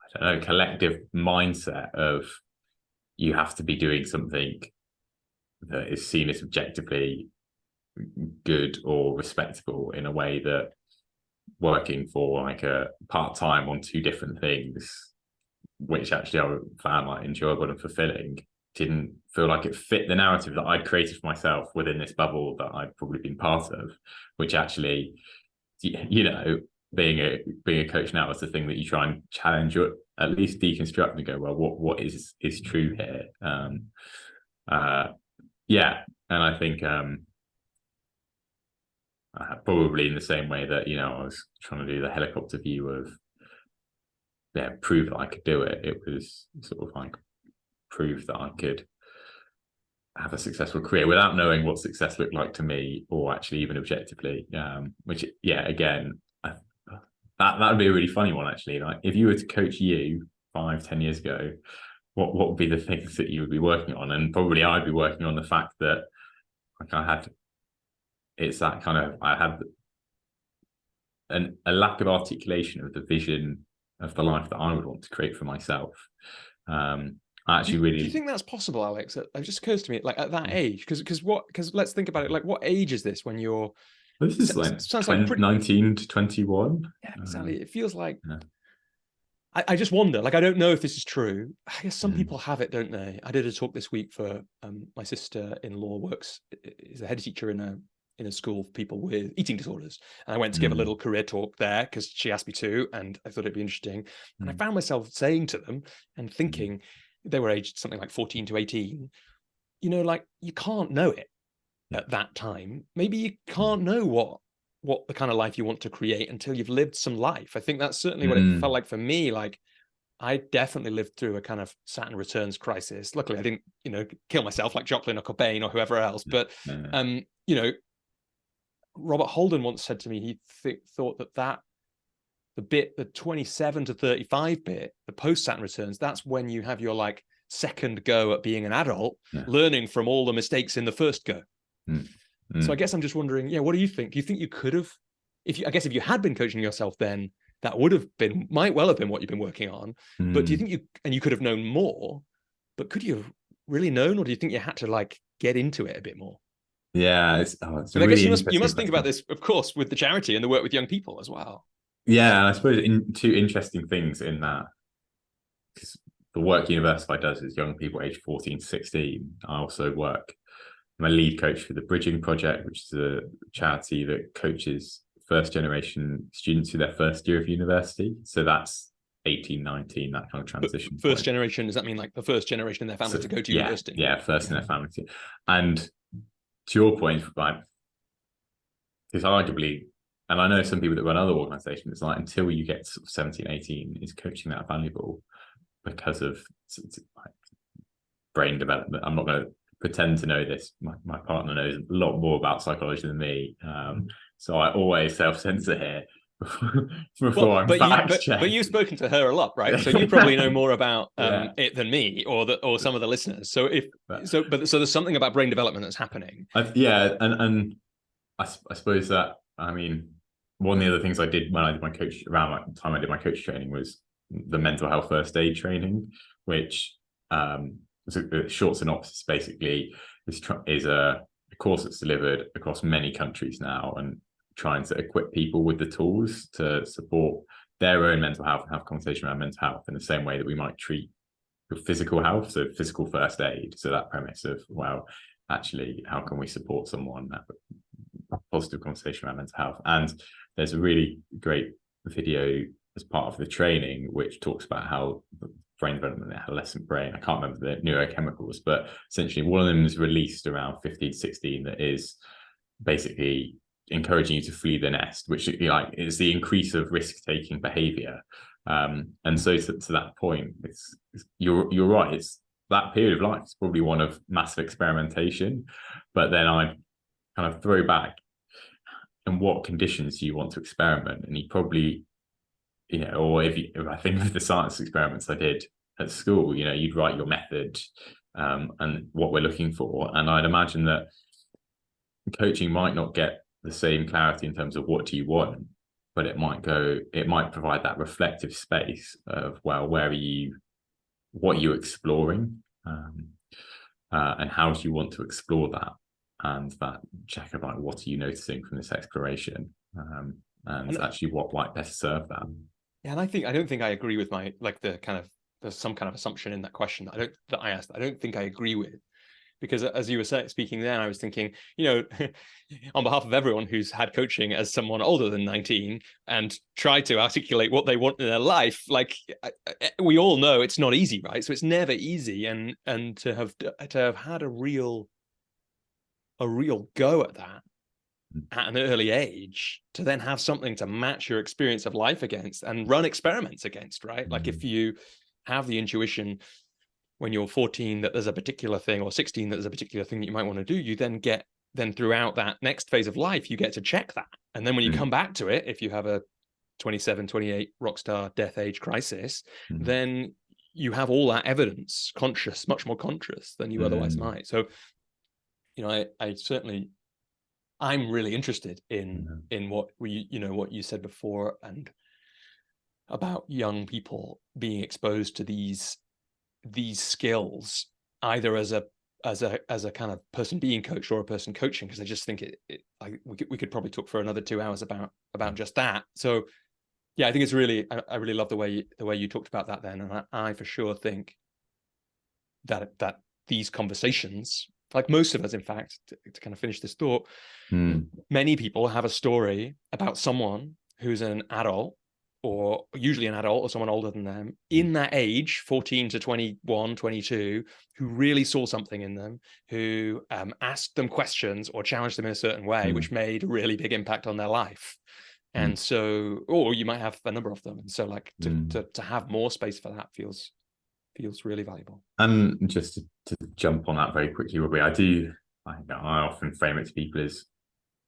I don't know, collective mindset of you have to be doing something that is seen as objectively good or respectable, in a way that working for like a part-time on two different things, which actually I found like enjoyable and fulfilling, didn't feel like it fit the narrative that I'd created for myself within this bubble that I'd probably been part of, which actually, being a coach now is the thing that you try and challenge, or at least deconstruct and go, well, what is true here? And I think probably in the same way that, I was trying to do the helicopter view of, prove that I could do it. It was sort of like prove that I could have a successful career without knowing what success looked like to me, or actually even objectively. Which, again, that would be a really funny one, actually. Like, if you were to coach you 5-10 years ago, what would be the things that you would be working on? And probably I'd be working on the fact that, like, I had a lack of articulation of the vision of the life that I would want to create for myself. I actually really. Do you think that's possible, Alex? It just occurs to me, like, at that age, because let's think about it. Like, what age is this when you're? This is like sounds like 19 to 21. Yeah, exactly. It feels like. Yeah. I just wonder. Like, I don't know if this is true. I guess some people have it, don't they? I did a talk this week for my sister-in-law is a head teacher in a school for people with eating disorders, and I went to give a little career talk there because she asked me to, and I thought it'd be interesting. And I found myself saying to them and thinking, they were aged something like 14 to 18. Like, you can't know it at that time. Maybe you can't know what the kind of life you want to create until you've lived some life. I think that's certainly what it felt like for me. Like, I definitely lived through a kind of Saturn returns crisis. Luckily, I didn't, kill myself like Joplin or Cobain or whoever else. But, Robert Holden once said to me, he thought that the 27 to 35 bit, the post Saturn returns, that's when you have your like second go at being an adult, learning from all the mistakes in the first go. So I guess I'm just wondering, what do you think? Do you think you could have, if you had been coaching yourself then, that might well have been what you've been working on. But do you think you could have known more, but could you have really known, or do you think you had to like get into it a bit more? Yeah, I guess you must think about this, of course, with the charity and the work with young people as well. Yeah, I suppose two interesting things in that, because the work Universify does is young people aged 14 to 16. I also I'm a lead coach for the Bridging Project, which is a charity that coaches first generation students through their first year of university. So that's 18, 19, that kind of transition. First generation, does that mean like the first generation in their family to go to university? Yeah, first in their family. And to your point, like, because arguably, and I know some people that run other organizations, it's like until you get sort of 17, 18, is coaching that valuable because of like brain development. I'm not going to pretend to know this. My partner knows a lot more about psychology than me. So I always self-censor here before I'm fact checked. But you've spoken to her a lot, right? So you probably know more about it than me or some of the listeners. So so there's something about brain development that's happening. And I suppose that, I mean, one of the other things I did when I did my coach, around the time I did my coach training, was the mental health first aid training, which was a short synopsis. Basically, is a course that's delivered across many countries now, and trying to equip people with the tools to support their own mental health and have a conversation around mental health in the same way that we might treat your physical health, so physical first aid. So that premise of, well, actually, how can we support someone, have a positive conversation around mental health? And there's a really great video as part of the training which talks about how brain development, the adolescent brain, I can't remember the neurochemicals, but essentially one of them is released around 15, 16 that is basically encouraging you to flee the nest, which is the increase of risk-taking behavior. And so to that point, you're right, it's that period of life is probably one of massive experimentation. But then I kind of throw back, in what conditions do you want to experiment? And you probably, or if I think of the science experiments I did at school, you'd write your method and what we're looking for. And I'd imagine that coaching might not get the same clarity in terms of what do you want, but it might provide that reflective space of, well, what are you exploring? And how do you want to explore that? And that check about what are you noticing from this exploration? And actually what might best serve that. Yeah, and I don't think I agree with there's some kind of assumption in that question that I asked. I don't think I agree with, because as you were speaking then, I was thinking, on behalf of everyone who's had coaching as someone older than 19 and tried to articulate what they want in their life, like we all know it's not easy, right? So it's never easy, and to have had a real go at that at an early age, to then have something to match your experience of life against and run experiments against, right? Like if you have the intuition when you're 14 that there's a particular thing, or 16 that there's a particular thing that you might want to do, you then throughout that next phase of life, you get to check that. And then when you come back to it, if you have a 27, 28 rockstar death age crisis, then you have all that evidence much more conscious than you otherwise might. So, I certainly, I'm really interested in what what you said before, and about young people being exposed to these skills, either as a kind of person being coached or a person coaching, because I just think we could probably talk for another 2 hours about just that. So yeah, I think it's really, I really love the way you talked about that then, and I for sure think that these conversations, like most of us, in fact, to kind of finish this thought, many people have a story about someone who's an adult, or usually an adult or someone older than them, in that age, 14 to 21, 22, who really saw something in them, who asked them questions or challenged them in a certain way, which made a really big impact on their life. And so, or you might have a number of them. And so like to have more space for that feels really valuable. And just to jump on that very quickly, Robbie, I often frame it to people as,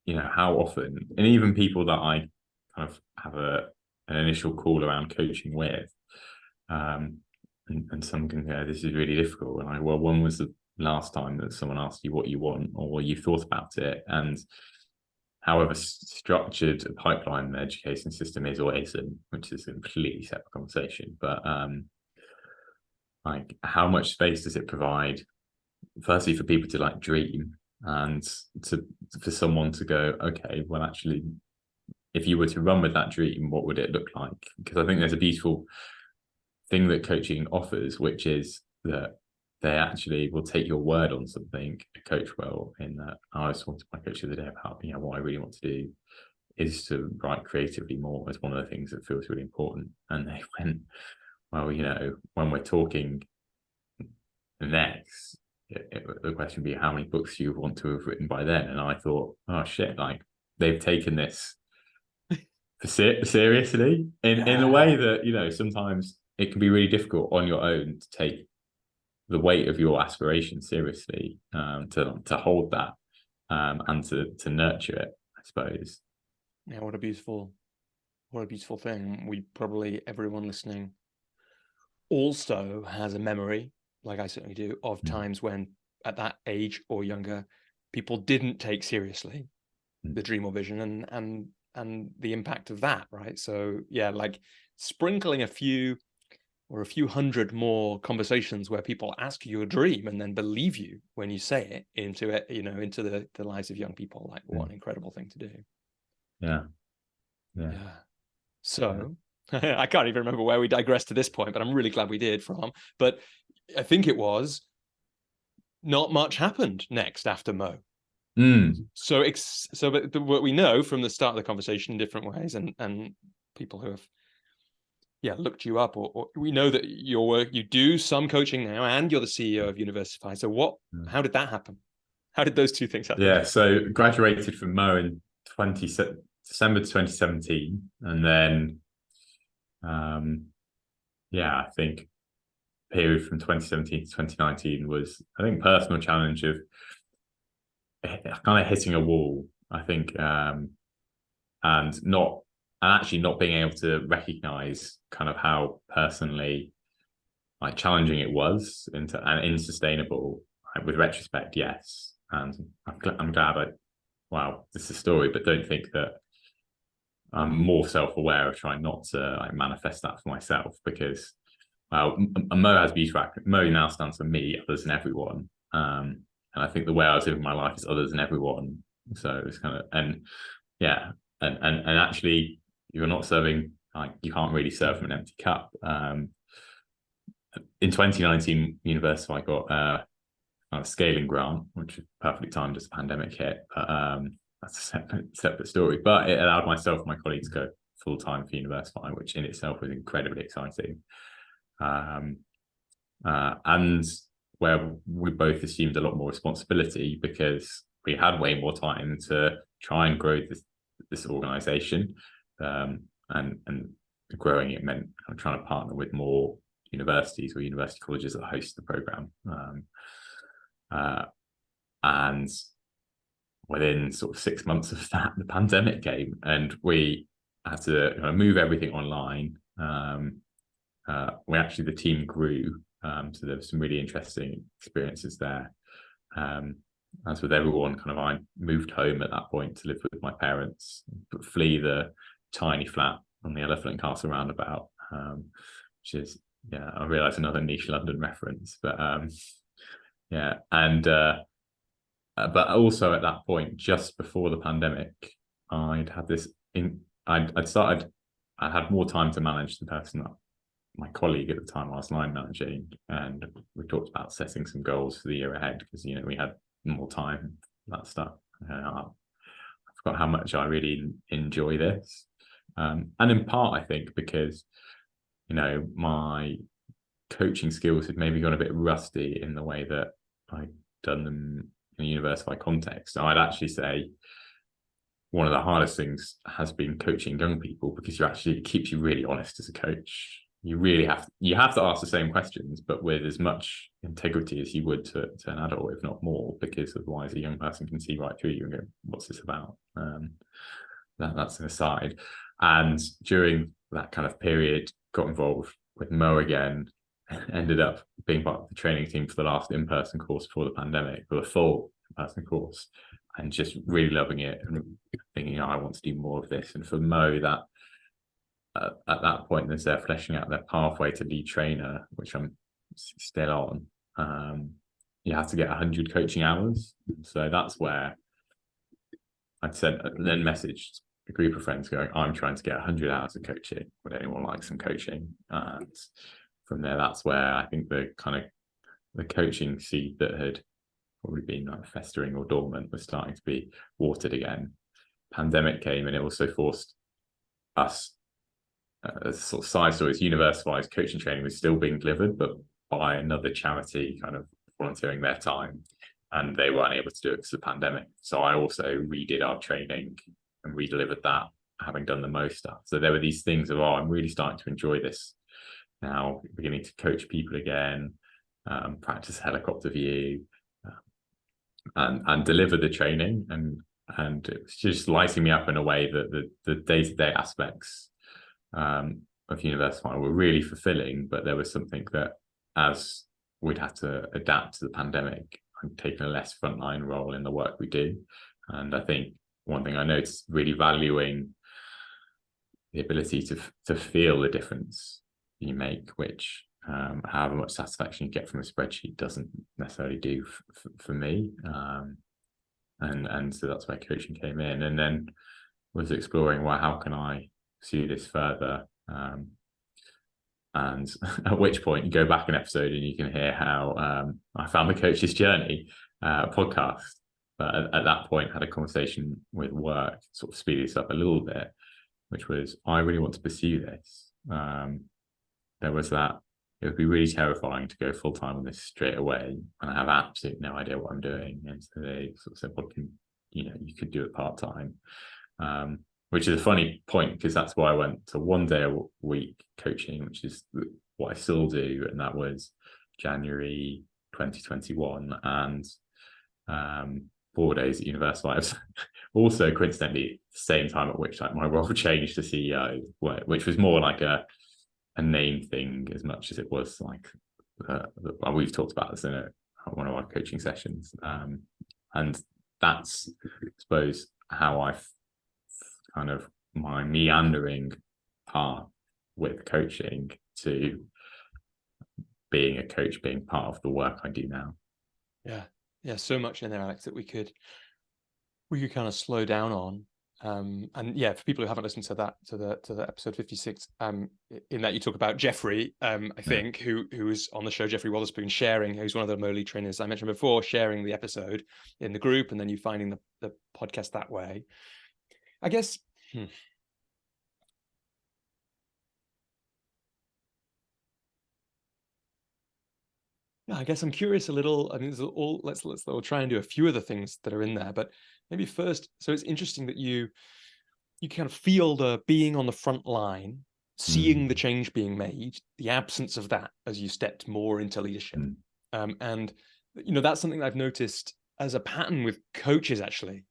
how often, and even people that I kind of have an initial call around coaching with, and some can go, this is really difficult. And well, when was the last time that someone asked you what you want, or you thought about it? And however structured a pipeline the education system is or isn't, which is a completely separate conversation, but like, how much space does it provide, firstly, for people to like dream, and for someone to go, okay, well, actually, if you were to run with that dream, what would it look like? Because I think there's a beautiful thing that coaching offers, which is that they actually will take your word on something. A coach will, in that I was talking to my coach the other day about, what I really want to do is to write creatively more as one of the things that feels really important. And they went, well, when we're talking next, the question would be, how many books you want to have written by then? And I thought, oh shit, like they've taken this seriously in a way that, sometimes it can be really difficult on your own to take the weight of your aspiration seriously, to hold that, and to nurture it, I suppose. Yeah, what a beautiful thing. Everyone listening also has a memory, like I certainly do, of times when at that age or younger, people didn't take seriously the dream or vision, and the impact of that, right? So yeah, like sprinkling a few hundred more conversations where people ask you a dream and then believe you when you say it into the lives of young people. Like, what an incredible thing to do. Yeah. So I can't even remember where we digressed to this point, but I'm really glad we did. But I think it was, not much happened next after Mo. So what we know from the start of the conversation in different ways, and people who have looked you up, or we know that you do some coaching now, and you're the CEO of Universify. So how did that happen? How did those two things happen? Yeah, so graduated from Mo in December 2017, and then I think period from 2017 to 2019 was, I think, personal challenge of kind of hitting a wall, I think, and actually not being able to recognize kind of how personally like challenging it was and unsustainable. Like, with retrospect, yes, and I'm glad wow, this is a story, but don't think that I'm more self-aware of trying not to like manifest that for myself, because well, Mo has beautiful. Mo now stands for me, others, and everyone. And I think the way I was living my life is others and everyone. So it's kind of, and yeah, and actually, you're not serving, like, you can't really serve from an empty cup. In 2019, Universify got a scaling grant, which is perfectly timed as the pandemic hit. But that's a separate story. But it allowed myself and my colleagues to go full time for Universify, which in itself was incredibly exciting. And where we both assumed a lot more responsibility because we had way more time to try and grow this organization, and growing it meant I'm trying to partner with more universities or university colleges that host the program, and within sort of 6 months of that, the pandemic came, and we had to move everything online. The team grew, so there were some really interesting experiences there. As with everyone, kind of, I moved home at that point to live with my parents, but flee the tiny flat on the Elephant and Castle roundabout, which is, yeah, I realise another niche London reference, but yeah, and but also at that point, just before the pandemic, I'd had this I had more time to manage the person that my colleague at the time I was line managing, and we talked about setting some goals for the year ahead because we had more time, that stuff. I forgot how much I really enjoy this, and in part I think because my coaching skills had maybe gone a bit rusty in the way that I'd done them in a Universify context. So I'd actually say one of the hardest things has been coaching young people, because it keeps you really honest as a coach. You really have to ask the same questions, but with as much integrity as you would to an adult, if not more, because otherwise a young person can see right through you and go, "What's this about?" That's an aside. And during that kind of period, got involved with Mo again, ended up being part of the training team for the last in-person course before the pandemic, for the full in-person course, and just really loving it and thinking, I want to do more of this. And for Mo, that at that point, as they're fleshing out their pathway to lead trainer, which I'm still on, you have to get 100 coaching hours. So that's where I'd then messaged a group of friends going, I'm trying to get 100 hours of coaching. Would anyone like some coaching? And from there, that's where I think the coaching seed that had probably been like festering or dormant was starting to be watered again. Pandemic came, and it also forced us, as sort of side stories, Universify's coaching training was still being delivered, but by another charity kind of volunteering their time, and they weren't able to do it because of the pandemic. So I also redid our training and redelivered that, having done the most stuff. So there were these things of, I'm really starting to enjoy this now, beginning to coach people again, practice helicopter view, and deliver the training, and it's just lighting me up in a way that the day-to-day aspects of Universify were really fulfilling. But there was something that, as we'd had to adapt to the pandemic, I'm taking a less frontline role in the work we do. And I think one thing I noticed, really valuing the ability to feel the difference you make, which however much satisfaction you get from a spreadsheet doesn't necessarily do for me. And so that's where coaching came in, and then was exploring, well, how can I pursue this further? And at which point you go back an episode and you can hear how I found the Coach's Journey podcast. But at that point, had a conversation with work, sort of speed this up a little bit, which was, I really want to pursue this. There was that, it would be really terrifying to go full time on this straight away, and I have absolutely no idea what I'm doing. And so they sort of said, "What you could do it part time," which is a funny point, because that's why I went to 1 day a week coaching, which is what I still do, and that was January 2021, and 4 days at Universify. Also, coincidentally, the same time at which like my role changed to CEO, which was more like a name thing as much as it was like we've talked about this in one of our coaching sessions, and that's, I suppose, how I've kind of my meandering path with coaching to being a coach, being part of the work I do now. Yeah, so much in there, Alex, that we could kind of slow down on. And yeah, for people who haven't listened to the episode 56, in that you talk about Jeffrey, I think, who was on the show, Jeffrey Wotherspoon, sharing, who's one of the MOE trainers I mentioned before, sharing the episode in the group, and then you finding the podcast that way. I guess. I guess I'm curious a little. I mean, let's we'll try and do a few of the things that are in there, but maybe first. So it's interesting that you kind of feel the being on the front line, seeing the change being made, the absence of that as you stepped more into leadership, and that's something I've noticed as a pattern with coaches actually.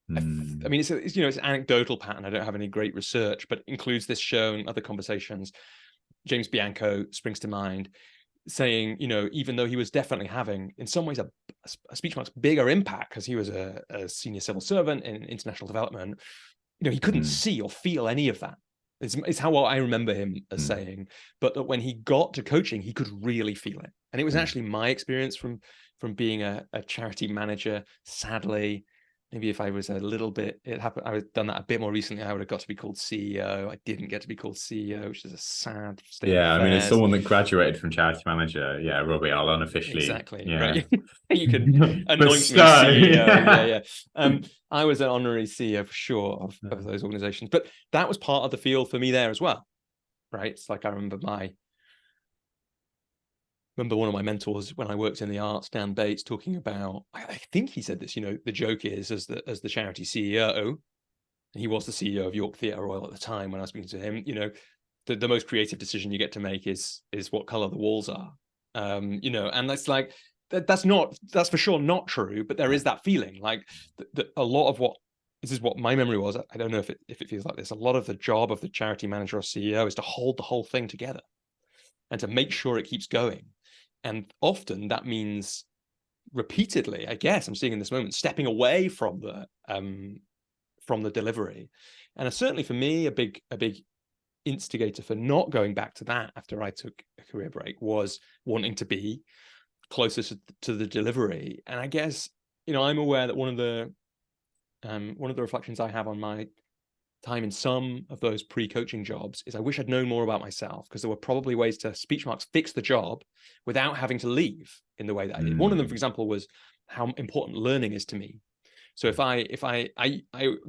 I mean, it's it's an anecdotal pattern. I don't have any great research, but includes this show and other conversations. James Bianco springs to mind, saying, even though he was definitely having, in some ways, a speech marks bigger impact because he was a senior civil servant in international development, he couldn't see or feel any of that. It's how I remember him as saying, but that when he got to coaching, he could really feel it. And it was actually my experience from being a charity manager. Sadly, maybe if I was a little bit, it happened, I would done that a bit more recently, I would have got to be called CEO. I didn't get to be called CEO, which is a sad state of affairs. I mean, as someone that graduated from charity manager, Robbie, I'll unofficially. Exactly. Right. You can anoint me CEO. Yeah. I was an honorary CEO for sure of those organizations, but that was part of the field for me there as well. Right. It's like I remember one of my mentors when I worked in the arts, Dan Bates, talking about, I think he said this, the joke is as the charity CEO, he was the CEO of York Theatre Royal at the time when I was speaking to him, the most creative decision you get to make is what color the walls are. And that's like, that's for sure not true, but there is that feeling like a lot of this is what my memory was. I don't know if it feels like this. A lot of the job of the charity manager or CEO is to hold the whole thing together and to make sure it keeps going. And often that means repeatedly, I guess I'm seeing in this moment, stepping away from the delivery. And certainly for me, a big instigator for not going back to that after I took a career break was wanting to be closer to the delivery. And I guess, I'm aware that one of the reflections I have on my time in some of those pre-coaching jobs is I wish I'd known more about myself, because there were probably ways to speech marks fix the job without having to leave in the way that I did. One of them, for example, was how important learning is to me. So if I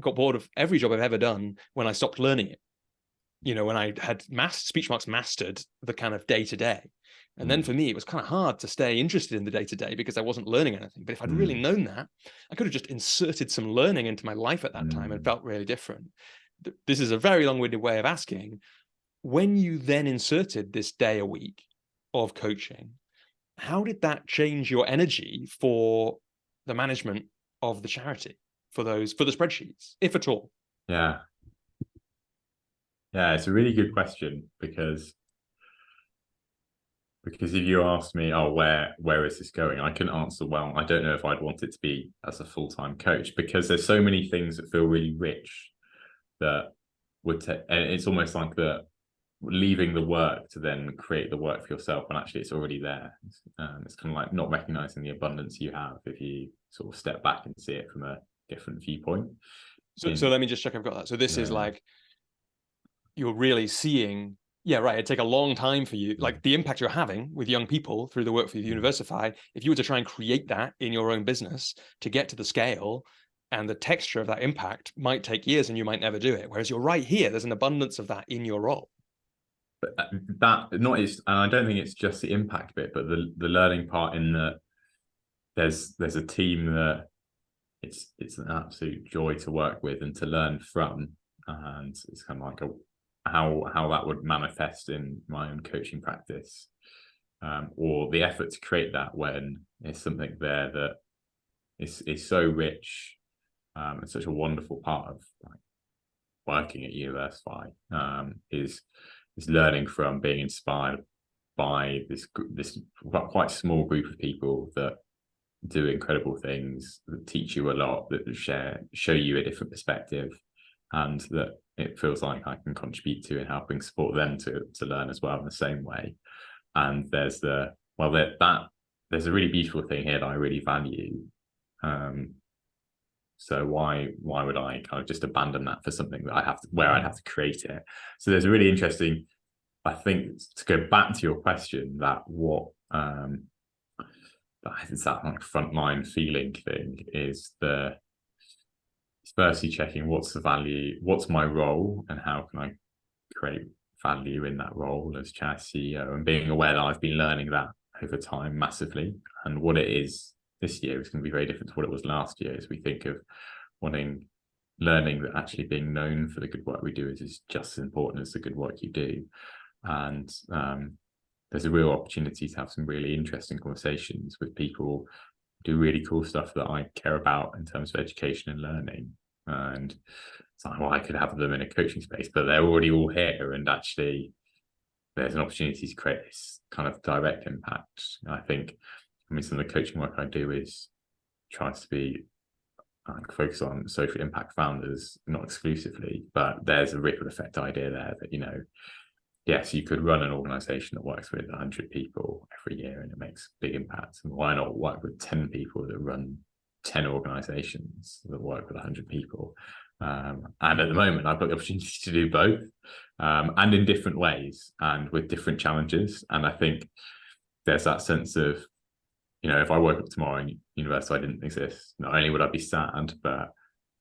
got bored of every job I've ever done when I stopped learning it, when I had speech marks mastered the kind of day-to-day. And then for me, it was kind of hard to stay interested in the day-to-day because I wasn't learning anything. But if I'd really known that, I could have just inserted some learning into my life at that time and felt really different. This is a very long-winded way of asking, when you then inserted this day a week of coaching, how did that change your energy for the management of the charity, for the spreadsheets, if at all? Yeah, it's a really good question, because if you asked me, where is this going? I can answer, well, I don't know if I'd want it to be as a full-time coach, because there's so many things that feel really rich that would take, and it's almost like leaving the work to then create the work for yourself when actually it's already there. It's kind of like not recognizing the abundance you have if you sort of step back and see it from a different viewpoint. So let me just check I've got that. So this is like, you're really seeing, it'd take a long time for you, like the impact you're having with young people through the work for Universify. If you were to try and create that in your own business to get to the scale and the texture of that impact, might take years and you might never do it. Whereas you're right here, there's an abundance of that in your role. But and I don't think it's just the impact bit, but the learning part, in that there's a team that it's an absolute joy to work with and to learn from. And it's kind of like how that would manifest in my own coaching practice, or the effort to create that when there's something there that is so rich, and such a wonderful part of like working at Universify, is learning from, being inspired by this quite small group of people that do incredible things, that teach you a lot, that show you a different perspective, and that it feels like I can contribute to and helping support them to learn as well in the same way. And there's there's a really beautiful thing here that I really value. So why would I kind of just abandon that for something that I'd have to create it? So there's a really interesting, I think, to go back to your question, that it's that like frontline feeling thing is firstly checking what's the value, what's my role, and how can I create value in that role as charity CEO, and being aware that I've been learning that over time massively, and what it is this year is going to be very different to what it was last year, as we think of learning that actually being known for the good work we do is just as important as the good work you do. And there's a real opportunity to have some really interesting conversations with people who do really cool stuff that I care about in terms of education and learning. And it's like, well, I could have them in a coaching space, but they're already all here, and actually there's an opportunity to create this kind of direct impact. And I think, some of the coaching work I do is tries to be focus on social impact founders, not exclusively, but there's a ripple effect idea there that, yes, you could run an organization that works with 100 people every year and it makes big impacts. And why not work with 10 people that run 10 organizations that work with 100 people? And at the moment, I've got the opportunity to do both, and in different ways and with different challenges. And I think there's that sense of, if I woke up tomorrow and Universify didn't exist, not only would I be sad, but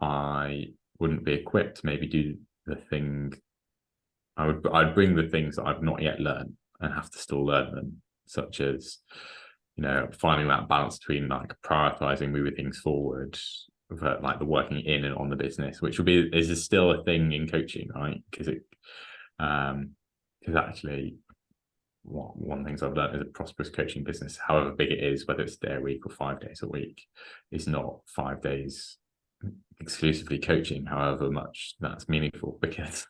I wouldn't be equipped to maybe do the thing. I'd bring the things that I've not yet learned and have to still learn them, such as, finding that balance between like prioritizing moving things forward, like the working in and on the business, which is still a thing in coaching, right? Because actually, one of the things I've learned is a prosperous coaching business, however big it is, whether it's a day a week or 5 days a week, is not 5 days exclusively coaching, however much that's meaningful, because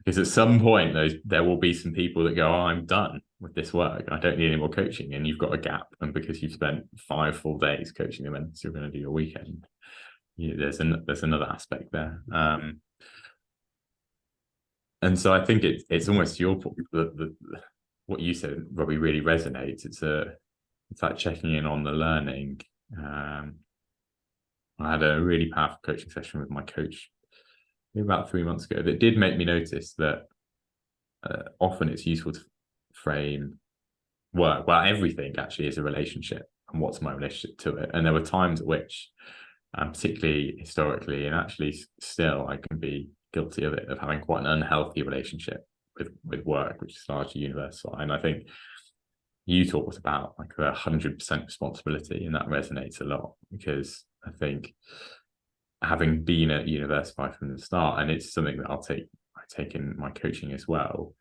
at some point there will be some people that go, oh, I'm done with this work, I don't need any more coaching, and you've got a gap, and because you've spent 5 full days coaching them, and you're going to do your weekend, there's another aspect there. And so I think it's almost your point, what you said, Robbie, really resonates. It's like checking in on the learning. I had a really powerful coaching session with my coach maybe about 3 months ago that did make me notice that often it's useful to frame work, well, everything actually is a relationship, and what's my relationship to it. And there were times at which, particularly historically, and actually still, I can be guilty of it, of having quite an unhealthy relationship with work, which is largely universal. And I think you talked about like the 100% responsibility, and that resonates a lot, because I think, having been at Universify from the start, and it's something that I take in my coaching as well,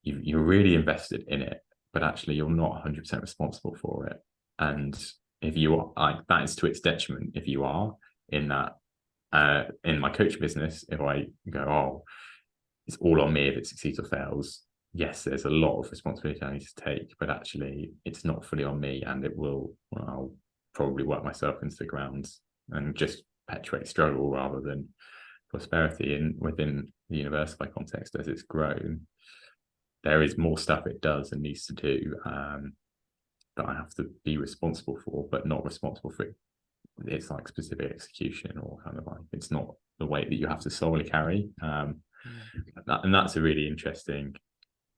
you're really invested in it, but actually you're not 100% responsible for it. And if you are, like, that is to its detriment if you are in that. In my coaching business, if I go, oh, it's all on me if it succeeds or fails, yes, there's a lot of responsibility I need to take, but actually it's not fully on me, and I'll probably work myself into the ground and just perpetuate struggle rather than prosperity. And within the Universify context, as it's grown, there is more stuff it does and needs to do, that I have to be responsible for, but not responsible for it. It's like specific execution, or kind of like, it's not the weight that you have to solely carry. And that's a really interesting,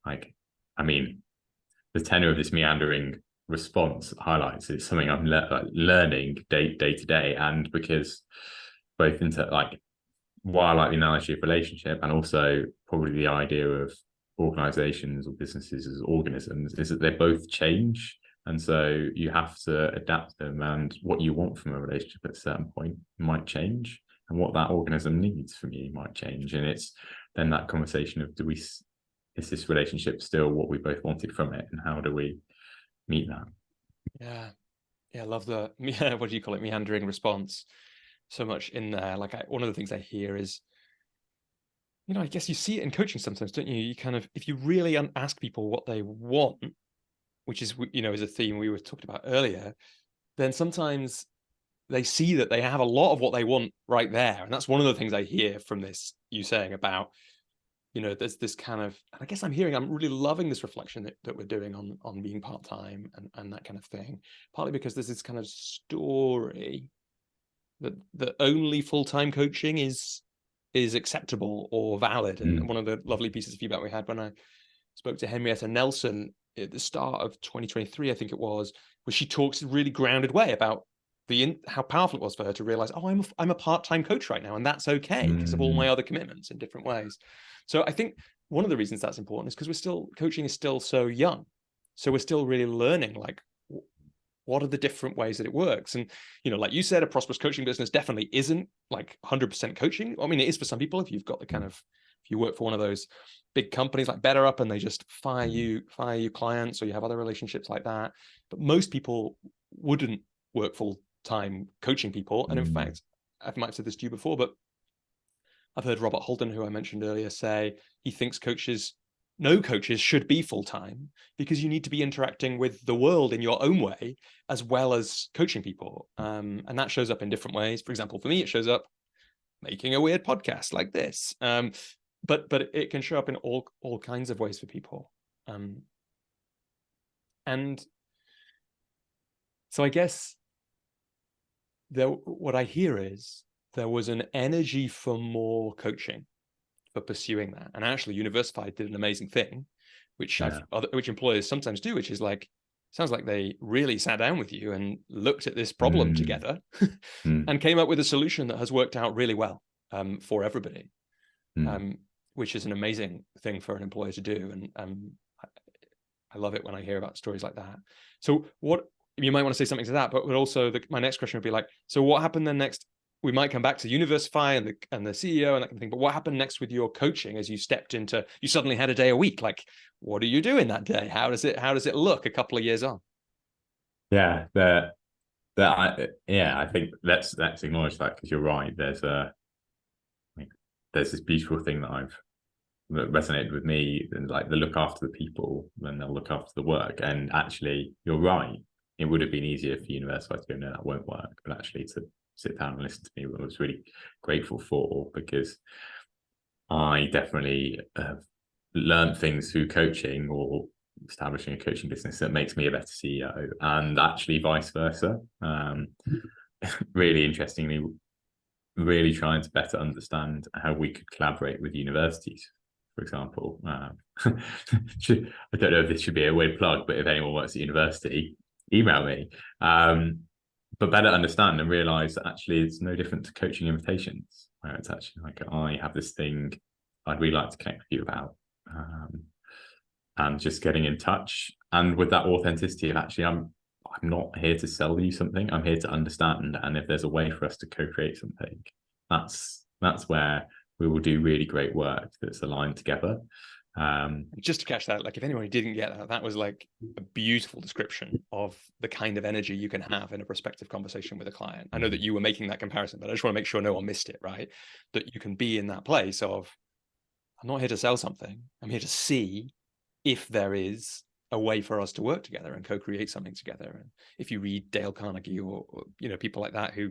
the tenor of this meandering response highlights it's something I'm learning day to day. And because both into why I like the analogy of relationship, and also probably the idea of organizations or businesses as organisms, is that they both change. And so you have to adapt them, and what you want from a relationship at a certain point might change, and what that organism needs from you might change. And it's then that conversation of, is this relationship still what we both wanted from it, and how do we meet that? Yeah, I love the what do you call it, meandering response so much in there. Like one of the things I hear is, I guess you see it in coaching sometimes, don't you? You kind of, if you really ask people what they want, which is, is a theme we were talking about earlier, then sometimes they see that they have a lot of what they want right there. And that's one of the things I hear from this, you saying about, there's this kind of, I guess I'm really loving this reflection that we're doing on being part-time and that kind of thing, partly because there's this kind of story that only full-time coaching is acceptable or valid. And one of the lovely pieces of feedback we had when I spoke to Henrietta Nelson at the start of 2023, I think it was, where she talks in a really grounded way about how powerful it was for her to realize, oh, I'm a part-time coach right now, and that's okay because of all my other commitments in different ways. So I think one of the reasons that's important is because coaching is still so young. So we're still really learning, like, what are the different ways that it works? And, like you said, a prosperous coaching business definitely isn't like 100% coaching. I mean, it is for some people. If you've got the kind of, if you work for one of those big companies like BetterUp and they just fire you clients, or you have other relationships like that. But most people wouldn't work full-time coaching people. And in fact, I might have said this to you before, but I've heard Robert Holden, who I mentioned earlier, say he thinks no coaches should be full-time because you need to be interacting with the world in your own way as well as coaching people. And that shows up in different ways. For example, for me, it shows up making a weird podcast like this. But it can show up in all kinds of ways for people. And so I guess what I hear is there was an energy for more coaching, for pursuing that. And actually Universify did an amazing thing, which which employers sometimes do, which is like, sounds like they really sat down with you and looked at this problem together and came up with a solution that has worked out really well for everybody, which is an amazing thing for an employer to do. And I love it when I hear about stories like that. So what, you might want to say something to that, but also my next question would be like, so what happened then next? We might come back to Universify and the CEO and that kind of thing, but what happened next with your coaching as you stepped into, you suddenly had a day a week? Like, what are you doing that day? How does it look a couple of years on? Yeah, I think let's acknowledge that, because you're right. There's this beautiful thing that resonated with me, and like, they look after the people and they'll look after the work. And actually, you're right. It would have been easier for Universify to go, no, that won't work. But actually, to sit down and listen to me, what I was really grateful for, because I definitely have learned things through coaching or establishing a coaching business that makes me a better CEO, and actually vice versa. Really interestingly, really trying to better understand how we could collaborate with universities, for example. I don't know if this should be a weird plug, but if anyone works at university, email me. But better understand and realize that actually it's no different to coaching invitations, where it's actually like, I have this thing I'd really like to connect with you about, and just getting in touch, and with that authenticity of, actually, I'm not here to sell you something. I'm here to understand, and if there's a way for us to co-create something, that's where we will do really great work that's aligned together. Just to catch that, like, if anyone didn't get that, that was like a beautiful description of the kind of energy you can have in a prospective conversation with a client. I know that you were making that comparison, but I just want to make sure no one missed it, right? That you can be in that place of, I'm not here to sell something. I'm here to see if there is a way for us to work together and co-create something together. And if you read Dale Carnegie or people like that who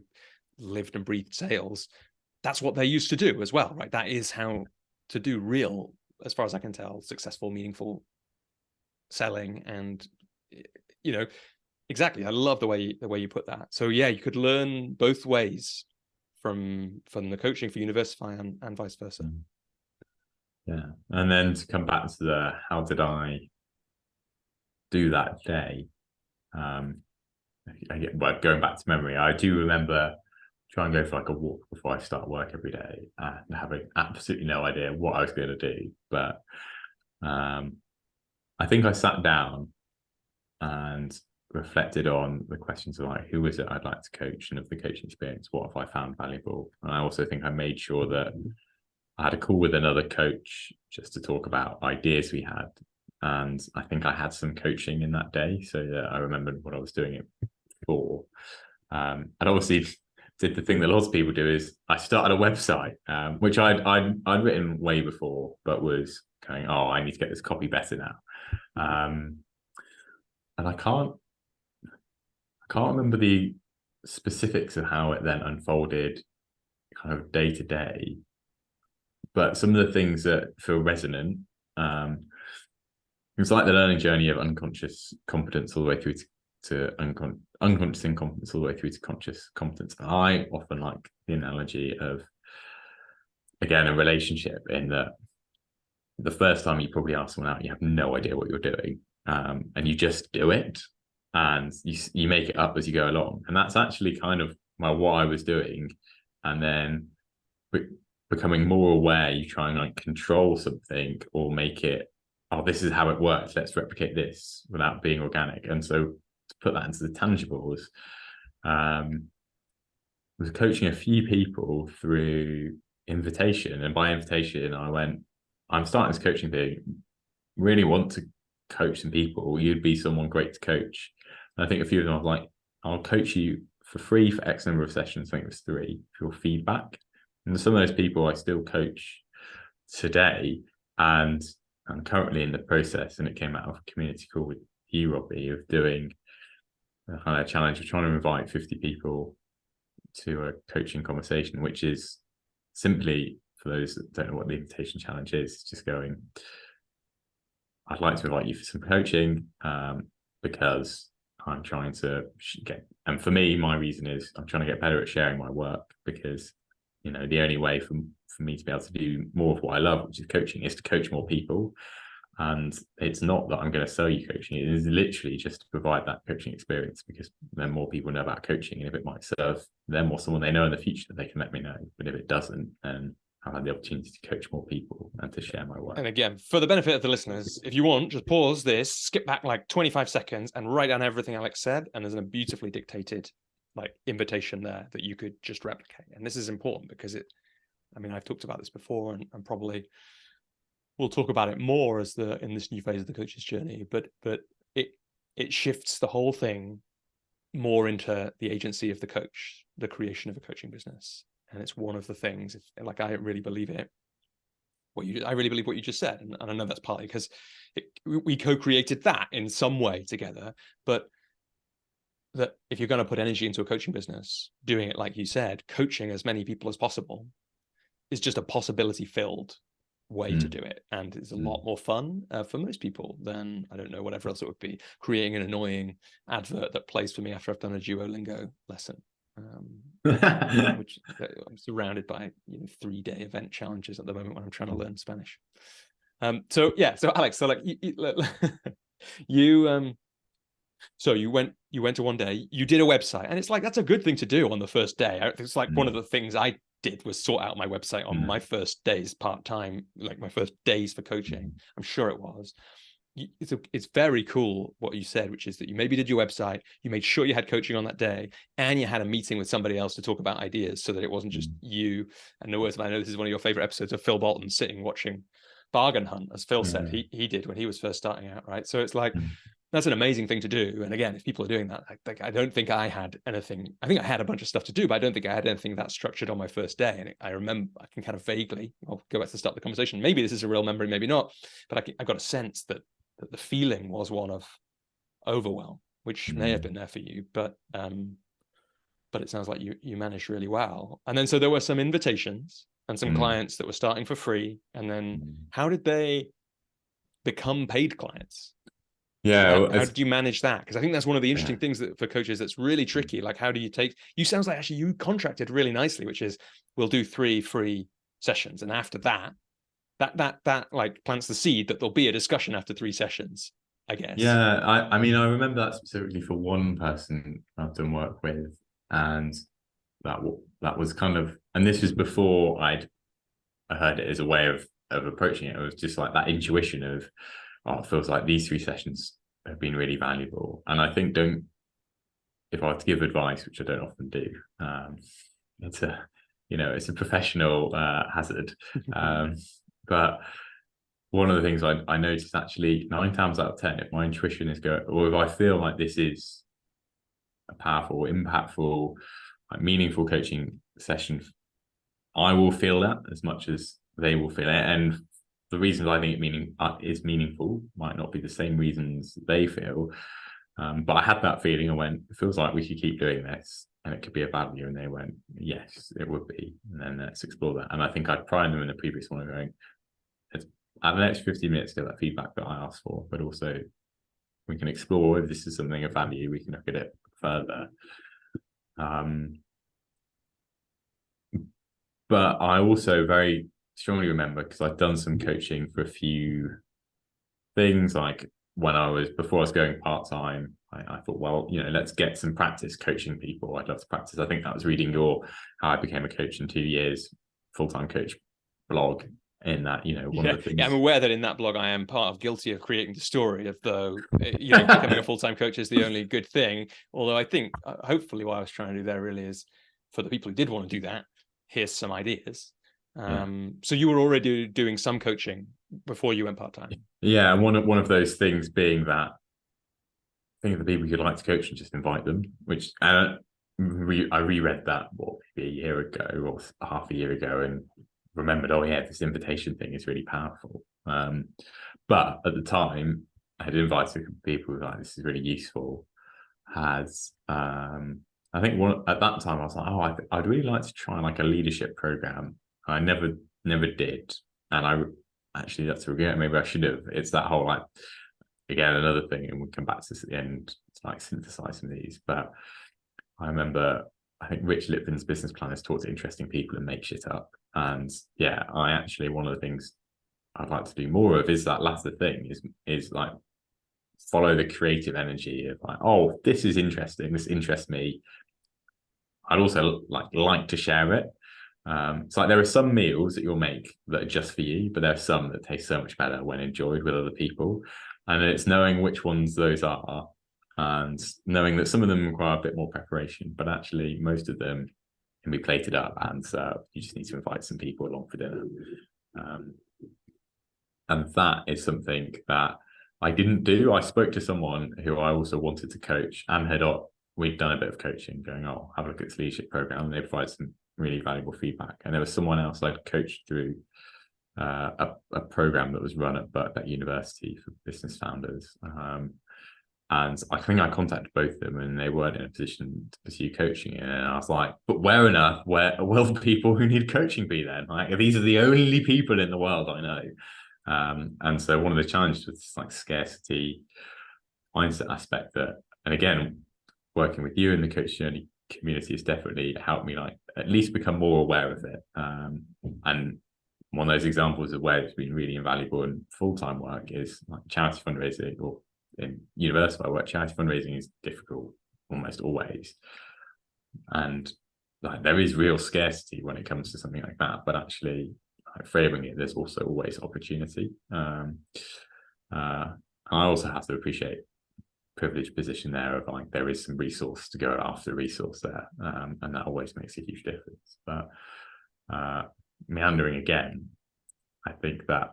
lived and breathed sales, that's what they used to do as well, right? That is how to do real, as far as I can tell, successful, meaningful selling. And exactly, I love the way you put that. So yeah, you could learn both ways from the coaching for Universify and vice versa. Yeah, and then to come back to the how did I do that day? Well, going back to memory, I do remember trying to go for like a walk before I start work every day, and having absolutely no idea what I was going to do. But I think I sat down and reflected on the questions of, like, who is it I'd like to coach, and of the coaching experience, what have I found valuable? And I also think I made sure that I had a call with another coach just to talk about ideas we had. And I think I had some coaching in that day. So yeah, I remembered what I was doing before. And obviously did the thing that lots of people do, is I started a website, which I'd written way before, but was going, oh, I need to get this copy better now. And I can't remember the specifics of how it then unfolded kind of day to day, but some of the things that feel resonant, it's like the learning journey of unconscious competence all the way through to unconscious incompetence all the way through to conscious competence. I often like the analogy of, again, a relationship, in that the first time you probably ask someone out, you have no idea what you're doing, and you just do it, and you make it up as you go along. And that's actually kind of what I was doing. And then becoming more aware, you try and like control something or make it, oh, this is how it works, let's replicate this, without being organic. And so to put that into the tangibles, was coaching a few people through invitation. And by invitation, I went, I'm starting this coaching thing, really want to coach some people. You'd be someone great to coach. And I think a few of them, I was like, I'll coach you for free for X number of sessions. I think it was 3, for your feedback. And some of those people I still coach today. And I'm currently in the process, and it came out of a community call with you, Robbie, of doing a kind of challenge of trying to invite 50 people to a coaching conversation, which is simply, for those that don't know what the invitation challenge is, just going, I'd like to invite you for some coaching, because I'm trying to get, and for me, my reason is I'm trying to get better at sharing my work, because, you know, the only way for me to be able to do more of what I love, which is coaching, is to coach more people. And it's not that I'm going to sell you coaching. It is literally just to provide that coaching experience, because then more people know about coaching. And if it might serve them or someone they know in the future, they can let me know. But if it doesn't, then I've had the opportunity to coach more people and to share my work. And again, for the benefit of the listeners, if you want, just pause this, skip back like 25 seconds and write down everything Alex said. And there's a beautifully dictated like invitation there that you could just replicate. And this is important because I've talked about this before, and probably we'll talk about it more in this new phase of the coach's journey, but it shifts the whole thing more into the agency of the coach, the creation of a coaching business. And it's one of the things, I really believe it. I really believe what you just said. And I know that's partly because we co-created that in some way together, but that if you're going to put energy into a coaching business, doing it, like you said, coaching as many people as possible is just a possibility filled way to do it. And it's a lot more fun for most people than, I don't know, whatever else it would be, creating an annoying advert that plays for me after I've done a Duolingo lesson. Which I'm surrounded by 3-day event challenges at the moment when I'm trying to learn Spanish. So Alex, so like you went to one day, you did a website, and it's like, that's a good thing to do on the first day. It's like one of the things I did was sort out my website on my first days part-time, like my first days for coaching. I'm sure it was. It's very cool what you said, which is that you maybe did your website, you made sure you had coaching on that day, and you had a meeting with somebody else to talk about ideas, so that it wasn't just you. And the words, I know this is one of your favorite episodes of Phil Bolton sitting watching Bargain Hunt, as Phil said he did when he was first starting out, right? So it's like, that's an amazing thing to do. And again, if people are doing that, I don't think I had anything. I think I had a bunch of stuff to do, but I don't think I had anything that structured on my first day. And I remember, I can kind of vaguely, I'll go back to the start of the conversation. Maybe this is a real memory, maybe not, but I got a sense that the feeling was one of overwhelm, which may have been there for you, but it sounds like you managed really well. And then so there were some invitations and some clients that were starting for free. And then how did they become paid clients? Yeah. How did you manage that? Because I think that's one of the interesting things that for coaches that's really tricky. Like, how do you sounds like actually you contracted really nicely, which is, we'll do 3 free sessions. And after that like plants the seed that there'll be a discussion after 3 sessions, I guess. Yeah. I remember that specifically for one person I've done work with, and that was kind of, and this was before I heard it as a way of approaching it. It was just like that intuition of, it feels like these 3 sessions have been really valuable. And I think if I were to give advice, which I don't often do, it's a professional hazard. But one of the things I noticed, actually, 9 times out of 10, if my intuition is or if I feel like this is a powerful, impactful, like meaningful coaching session, I will feel that as much as they will feel it. And the reasons I think is meaningful might not be the same reasons they feel. But I had that feeling and went, it feels like we should keep doing this and it could be of value. And they went, yes, it would be. And then let's explore that. And I think I'd primed them in the previous one going, let's add an extra 15 minutes to get that feedback that I asked for, but also we can explore if this is something of value, we can look at it further. But I also very strongly remember, because I'd done some coaching for a few things, like before I was going part-time, I thought, well, let's get some practice coaching people. I'd love to practice. I think that was reading your How I Became a Coach in 2 Years, full-time coach blog, in that, one of the things. Yeah, I'm aware that in that blog I am guilty of creating the story of becoming a full-time coach is the only good thing. Although I think hopefully what I was trying to do there really is, for the people who did want to do that, here's some ideas. So you were already doing some coaching before you went part-time. Yeah, one of those things being that think of the people you'd like to coach and just invite them, which I reread that maybe a year ago or half a year ago and remembered, oh yeah, this invitation thing is really powerful. But at the time I had invited people who were like, this is really useful. I think at that time I was like, oh, I'd really like to try like a leadership program. I never did, and actually that's a regret. Maybe I should have. It's that whole like, again, another thing, and we'll come back to this at the end to like synthesize some of these. But I remember, I think Rich Lipton's business plan is talk to interesting people and make shit up. And yeah, one of the things I'd like to do more of is that latter thing, is like follow the creative energy of like, oh, this is interesting, this interests me. I'd also like to share it. It's like there are some meals that you'll make that are just for you, but there are some that taste so much better when enjoyed with other people. And it's knowing which ones those are, and knowing that some of them require a bit more preparation, but actually most of them can be plated up, and you just need to invite some people along for dinner. And that is something that I didn't do. I spoke to someone who I also wanted to coach and we'd done a bit of coaching, going, oh, have a look at this leadership program. And they provided some really valuable feedback. And there was someone else I'd coached through a program that was run at University for business founders. And I think I contacted both of them, and they weren't in a position to pursue coaching. And I was like, but where on earth will the people who need coaching be then? Like, these are the only people in the world I know. And so one of the challenges with this like scarcity mindset aspect and again, working with you in the coach journey community has definitely helped me like at least become more aware of it. And one of those examples of where it's been really invaluable in full-time work is like charity fundraising, or in Universify work, charity fundraising is difficult almost always. And like there is real scarcity when it comes to something like that, but actually framing it, there's also always opportunity. I also have to appreciate privileged position there of like there is some resource to go after resource there, and that always makes a huge difference. But meandering again, I think that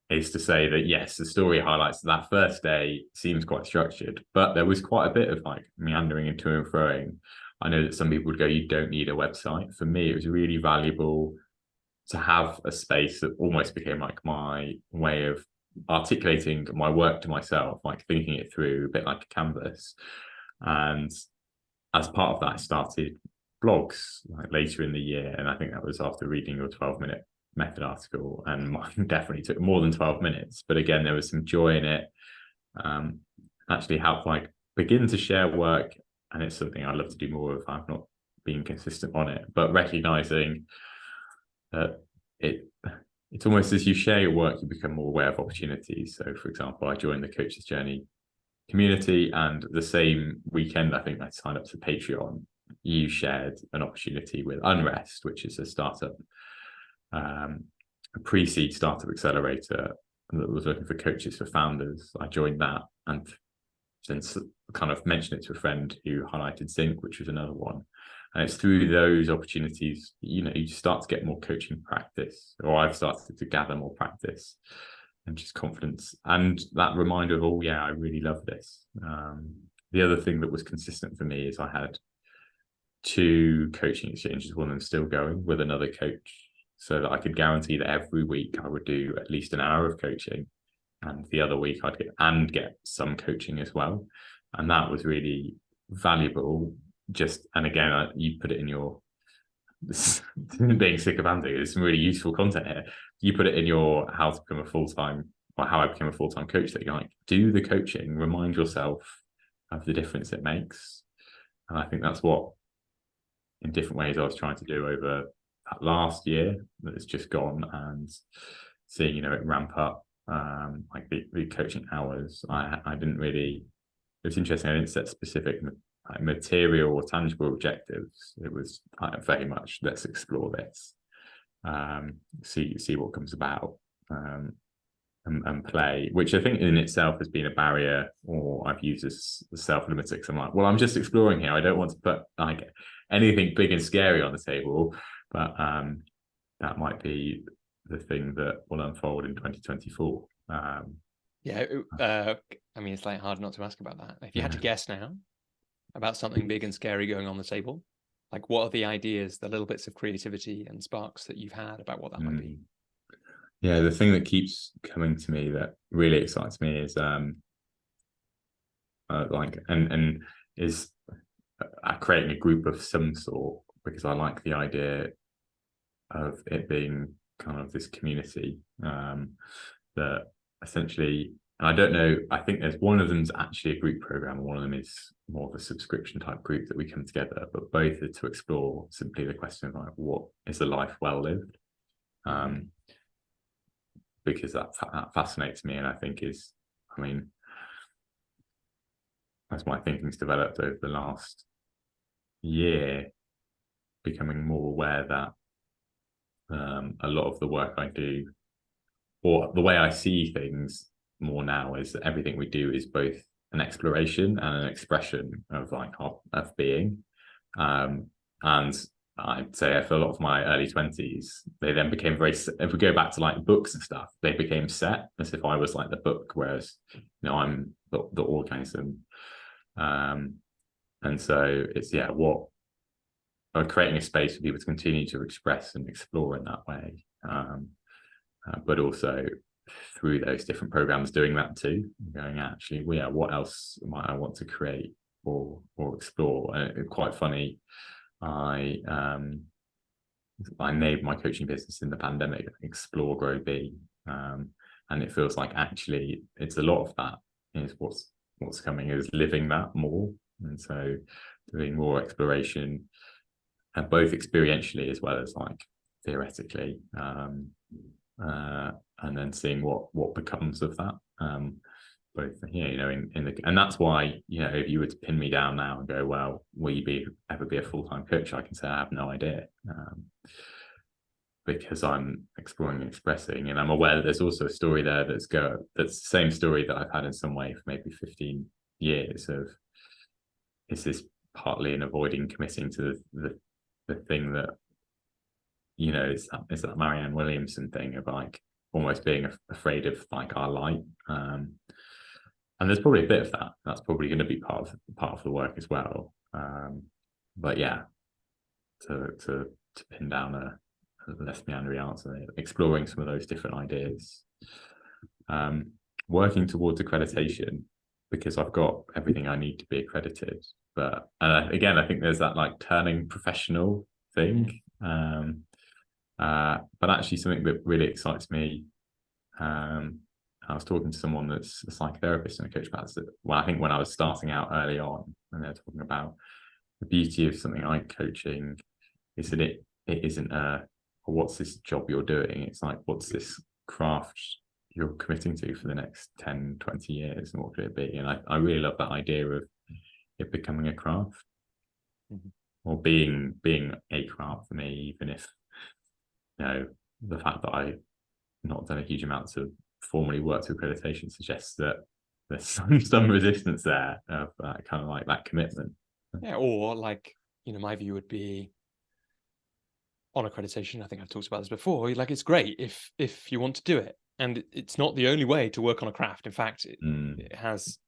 is to say that yes, the story highlights that first day seems quite structured, but there was quite a bit of like meandering and to and froing. I know that some people would go, you don't need a website. For me, it was really valuable to have a space that almost became like my way of articulating my work to myself, like thinking it through a bit like a canvas. And as part of that, I started blogs like later in the year. And I think that was after reading your 12-minute method article, and mine definitely took more than 12 minutes. But again, there was some joy in it. Actually helped like begin to share work. And it's something I'd love to do more of. I've not been consistent on it, but recognizing that it's almost as you share your work, you become more aware of opportunities. So for example, I joined the Coach's Journey community, and the same weekend, I think I signed up to Patreon. You shared an opportunity with Unrest, which is a startup, a pre-seed startup accelerator that was looking for coaches for founders. I joined that, and since kind of mentioned it to a friend who highlighted Zinc, which was another one. And it's through those opportunities, you just start to get more coaching practice, or I've started to gather more practice and just confidence. And that reminder of, oh yeah, I really love this. the other thing that was consistent for me is I had 2 coaching exchanges, one of them still going with another coach, so that I could guarantee that every week I would do at least an hour of coaching, and the other week I'd get some coaching as well. And that was really valuable. And again, you put it in your being sick of Andy, there's some really useful content here. You put it in your how to become a full-time, or how I became a full-time coach, that you're like, do the coaching, remind yourself of the difference it makes. And I think that's what, in different ways, I was trying to do over that last year that has just gone, and seeing, it ramp up, like the coaching hours. I didn't really, it was interesting, I didn't set specific material or tangible objectives. It was very much, let's explore this, see what comes about, and play, which I think in itself has been a barrier, or I've used as self-limiting. I'm like, well, I'm just exploring here. I don't want to put like anything big and scary on the table, but that might be the thing that will unfold in 2024. I mean, it's like hard not to ask about that. If you had to guess now about something big and scary going on the table, like what are the ideas, the little bits of creativity and sparks that you've had about what that might be? Yeah, the thing that keeps coming to me that really excites me is creating a group of some sort, because I like the idea of it being kind of this community, that essentially, and I don't know, I think there's one of them's actually a group program, and one of them is more of a subscription type group that we come together, but both are to explore simply the question of like, what is a life well lived? Because that fascinates me, and I think as my thinking's developed over the last year, becoming more aware that a lot of the work I do, or the way I see things more now, is that everything we do is both an exploration and an expression of of being. And I'd say for a lot of my early 20s, they then became if we go back to like books and stuff, they became set as if I was like the book, whereas I'm the organism. And so it's what creating a space for people to continue to express and explore in that way, but also through those different programs doing that too, going actually, what else might I want to create or explore? And it's quite funny, I named my coaching business in the pandemic Explore, Grow, Be, and it feels like actually it's a lot of that is what's coming, is living that more, and so doing more exploration, and both experientially as well as like theoretically, and then seeing what becomes of that, both and that's why if you were to pin me down now and go, well, will you ever be a full-time coach, I can say I have no idea, because I'm exploring and expressing, and I'm aware that there's also a story there that's the same story that I've had in some way for maybe 15 years of, is this partly in avoiding committing to the thing that it's that Marianne Williamson thing of like almost being afraid of like our light, and there's probably a bit of that. That's probably going to be part of the work as well. But yeah, to pin down a less meandering answer, exploring some of those different ideas, working towards accreditation, because I've got everything I need to be accredited. But again, I think there's that like turning professional thing. But actually something that really excites me, I was talking to someone that's a psychotherapist and a coach about it. Well, I think when I was starting out early on, and they're talking about the beauty of something like coaching is that it isn't what's this job you're doing? It's like, what's this craft you're committing to for the next 10, 20 years, and what could it be? And I really love that idea of it becoming a craft, or being a craft for me, even if the fact that I've not done a huge amount of formally work to accreditation suggests that there's some resistance there of kind of like that commitment. Yeah, or like, my view would be on accreditation, I think I've talked about this before, like it's great if you want to do it, and it's not the only way to work on a craft. In fact, it has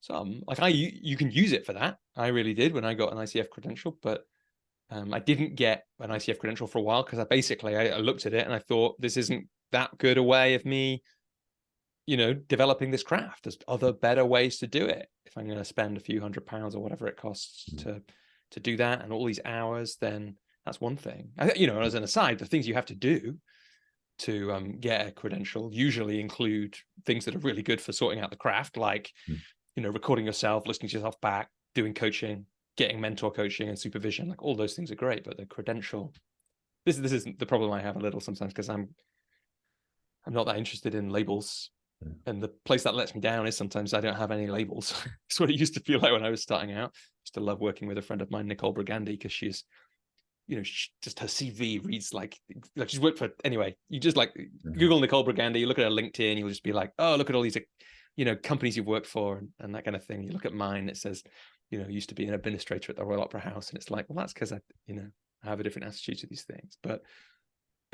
some. Like you can use it for that. I really did when I got an ICF credential, but I didn't get an ICF credential for a while because I looked at it and I thought, this isn't that good a way of me, developing this craft. There's other better ways to do it. If I'm going to spend a few £100 or whatever it costs to do that, and all these hours, then that's one thing. As an aside, the things you have to do to get a credential usually include things that are really good for sorting out the craft, like recording yourself, listening to yourself back, doing coaching, getting mentor coaching and supervision. Like all those things are great, but the credential, this isn't the problem I have a little sometimes, because I'm not that interested in labels. And the place that lets me down is sometimes I don't have any labels. It's what it used to feel like when I was starting out. I used to love working with a friend of mine, Nicole Brigandi, because she's, just her CV reads like she's worked for, anyway, you just Google Nicole Brigandi, you look at her LinkedIn, you'll just be like, oh, look at all these, companies you've worked for and that kind of thing. You look at mine, it says, used to be an administrator at the Royal Opera House. And it's like, well, that's because I have a different attitude to these things. But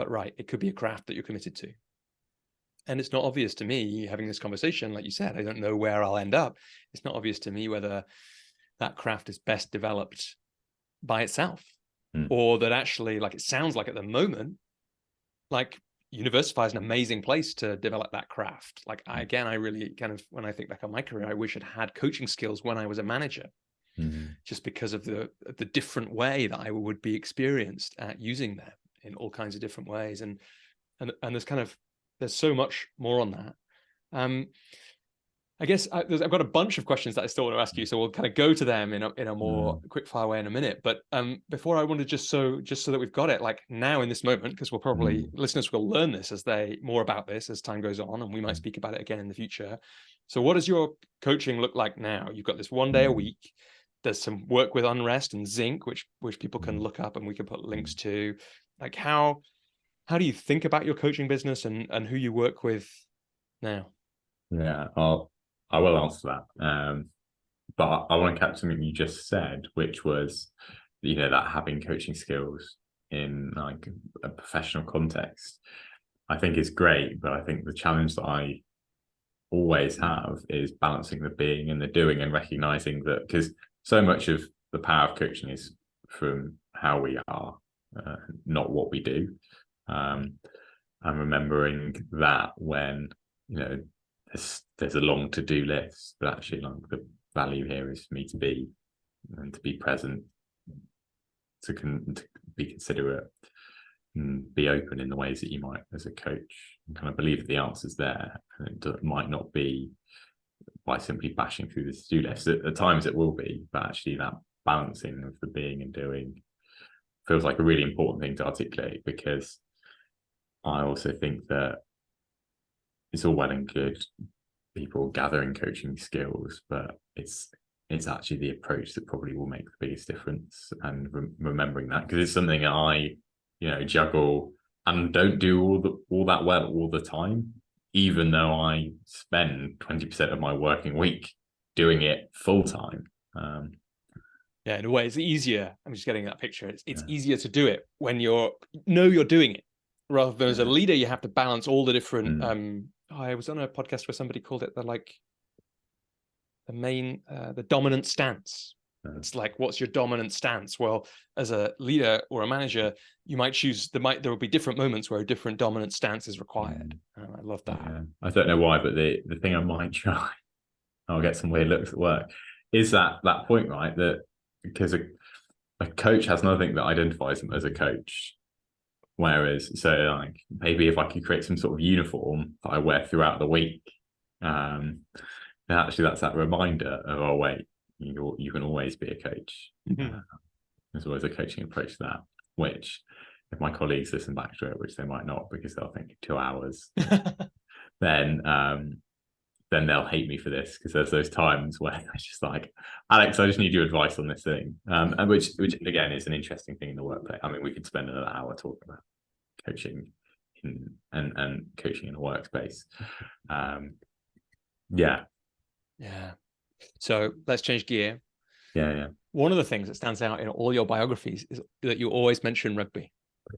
right, it could be a craft that you're committed to. And it's not obvious to me, having this conversation, like you said, I don't know where I'll end up. It's not obvious to me whether that craft is best developed by itself, or that actually, like it sounds like at the moment, like Universify is an amazing place to develop that craft. Like I really kind of, when I think back on my career, I wish I'd had coaching skills when I was a manager, just because of the different way that I would be experienced at using them in all kinds of different ways. And there's so much more on that. I guess I've got a bunch of questions that I still want to ask you, so we'll kind of go to them in a more quick fire way in a minute. But before, I wanted just so that we've got it, like now in this moment, because we'll probably listeners will learn this more about this as time goes on, and we might speak about it again in the future. So what does your coaching look like now? You've got this 1 day a week. There's some work with Unrest and Zinc, which people can look up and we can put links to. Like how do you think about your coaching business and who you work with now? Yeah, I will answer that. But I want to catch something you just said, which was, that having coaching skills in like a professional context, I think is great. But I think the challenge that I always have is balancing the being and the doing, and recognizing that, because so much of the power of coaching is from how we are, not what we do. I'm remembering that when, there's a long to-do list, but actually like the value here is for me to be present, to be considerate, and be open in the ways that you might as a coach, and kind of believe that the answer's there. And it might not be by simply bashing through the to-do list. At times it will be, but actually that balancing of the being and doing feels like a really important thing to articulate, because I also think that it's all well and good people gathering coaching skills, but it's actually the approach that probably will make the biggest difference. And remembering that, because it's something I juggle and don't do all that well all the time, even though I spend 20% of my working week doing it full time. Yeah, in a way, it's easier. I'm just getting that picture. It's easier to do it when you're doing it, rather than as a leader, you have to balance all the different. I was on a podcast where somebody called it the dominant stance. It's like, what's your dominant stance? Well, as a leader or a manager, you might choose. There will be different moments where a different dominant stance is required. I love that. Yeah. I don't know why, but the thing I might try, I'll get some weird looks at work, is that point, right? That because a coach has nothing that identifies them as a coach. Whereas, so like maybe if I could create some sort of uniform that I wear throughout the week, then actually that's that reminder of, oh wait, you can always be a coach. There's always a coaching approach to that, which if my colleagues listen back to it, which they might not, because they'll think 2 hours, then they'll hate me for this, because there's those times where I just like, Alex, I just need your advice on this thing, and which again is an interesting thing in the workplace. I mean, we could spend another hour talking about coaching and coaching in a workspace. So let's change gear. Yeah. One of the things that stands out in all your biographies is that you always mention rugby.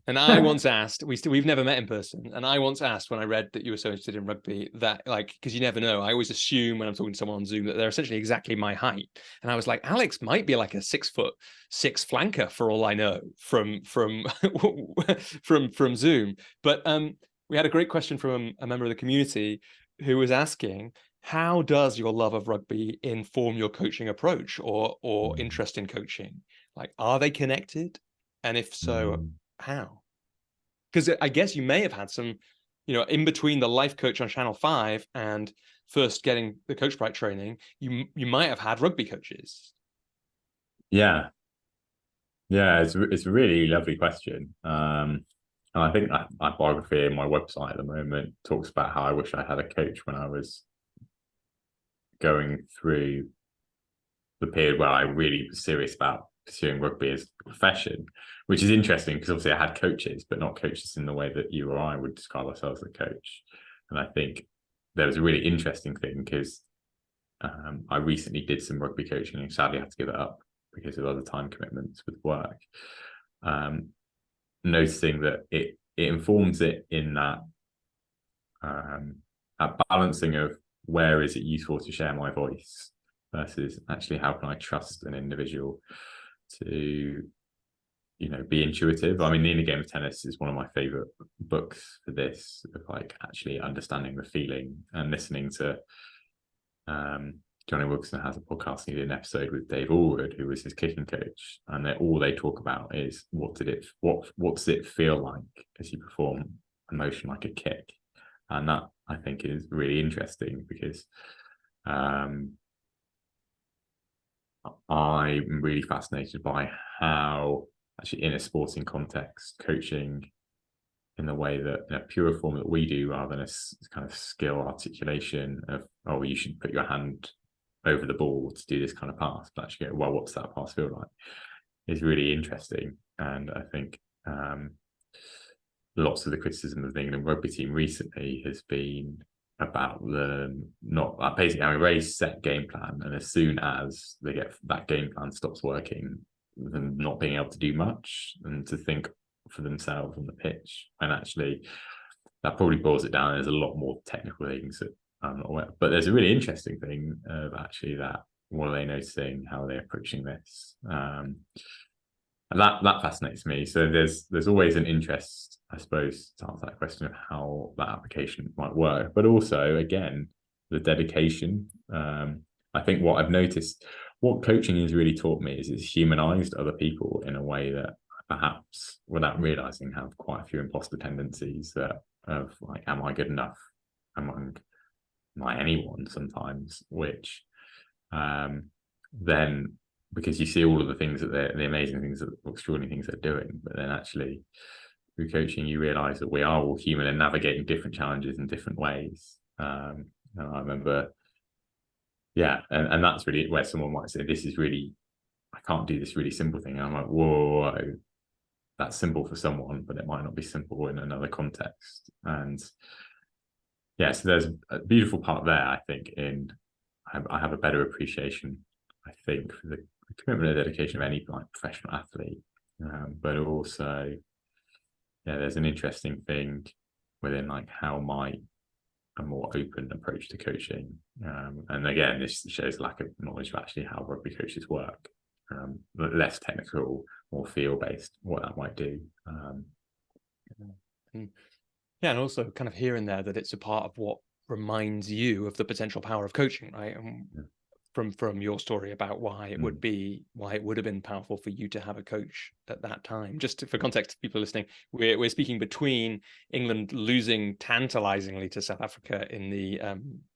And I once asked, we've never met in person, and I once asked when I read that you were so interested in rugby that, like, because you never know, I always assume when I'm talking to someone on Zoom that they're essentially exactly my height, and I was like, Alex might be like a 6'6" flanker for all I know from from Zoom. But we had a great question from a member of the community who was asking, how does your love of rugby inform your coaching approach or interest in coaching? Like, are they connected? And if so, how? Because I guess you may have had some, in between the life coach on Channel 5 and first getting the Coach Bright training, you might have had rugby coaches. Yeah. It's a really lovely question. And I think my biography in my website at the moment talks about how I wish I had a coach when I was going through the period where I really was serious about pursuing rugby as a profession, which is interesting because obviously I had coaches, but not coaches in the way that you or I would describe ourselves as a coach. And I think there was a really interesting thing because I recently did some rugby coaching and sadly had to give it up because of other time commitments with work. Noticing that it informs it in that balancing of where is it useful to share my voice versus actually how can I trust an individual to be intuitive. I mean, The Inner Game of Tennis is one of my favorite books for this, of like actually understanding the feeling and listening to Johnny Wilkinson has a podcast. He did an episode with Dave Allwood, who was his kicking coach, and all they talk about is what does it feel like as you perform a motion like a kick, and that I think is really interesting because I'm really fascinated by how actually in a sporting context, coaching in the way that in a pure form that we do, rather than a kind of skill articulation of, oh, you should put your hand over the ball to do this kind of pass, but actually go, well, what's that pass feel like, is really interesting. And I think lots of the criticism of the England rugby team recently has been about them not basically having a very set game plan, and as soon as they get that game plan stops working, them not being able to do much and to think for themselves on the pitch. And actually that probably boils it down. There's a lot more technical things that I'm not aware of, but there's a really interesting thing of actually that what are they noticing, how are they approaching this, and that fascinates me. So there's always an interest, I suppose, to answer that question of how that application might work, but also again the dedication. I think what I've noticed, what coaching has really taught me, is it's humanized other people in a way that perhaps without realizing have quite a few imposter tendencies that of like, am I good enough? Am I anyone sometimes? Which then, because you see all of the things that the amazing things, that extraordinary things they're doing, but then actually through coaching you realize that we are all human and navigating different challenges in different ways. And I remember, and that's really where someone might say, this is really, I can't do this really simple thing. And I'm like, whoa, that's simple for someone, but it might not be simple in another context. And so there's a beautiful part there, I think, I have a better appreciation, I think, for the commitment and dedication of any like professional athlete, but also there's an interesting thing within like how might a more open approach to coaching, and again this shows lack of knowledge of actually how rugby coaches work, less technical, more feel based, what that might do. And also kind of hearing there that it's a part of what reminds you of the potential power of coaching, right? And from your story about why it would have been powerful for you to have a coach at that time. Just for context, people listening, we're speaking between England losing tantalizingly to South Africa in the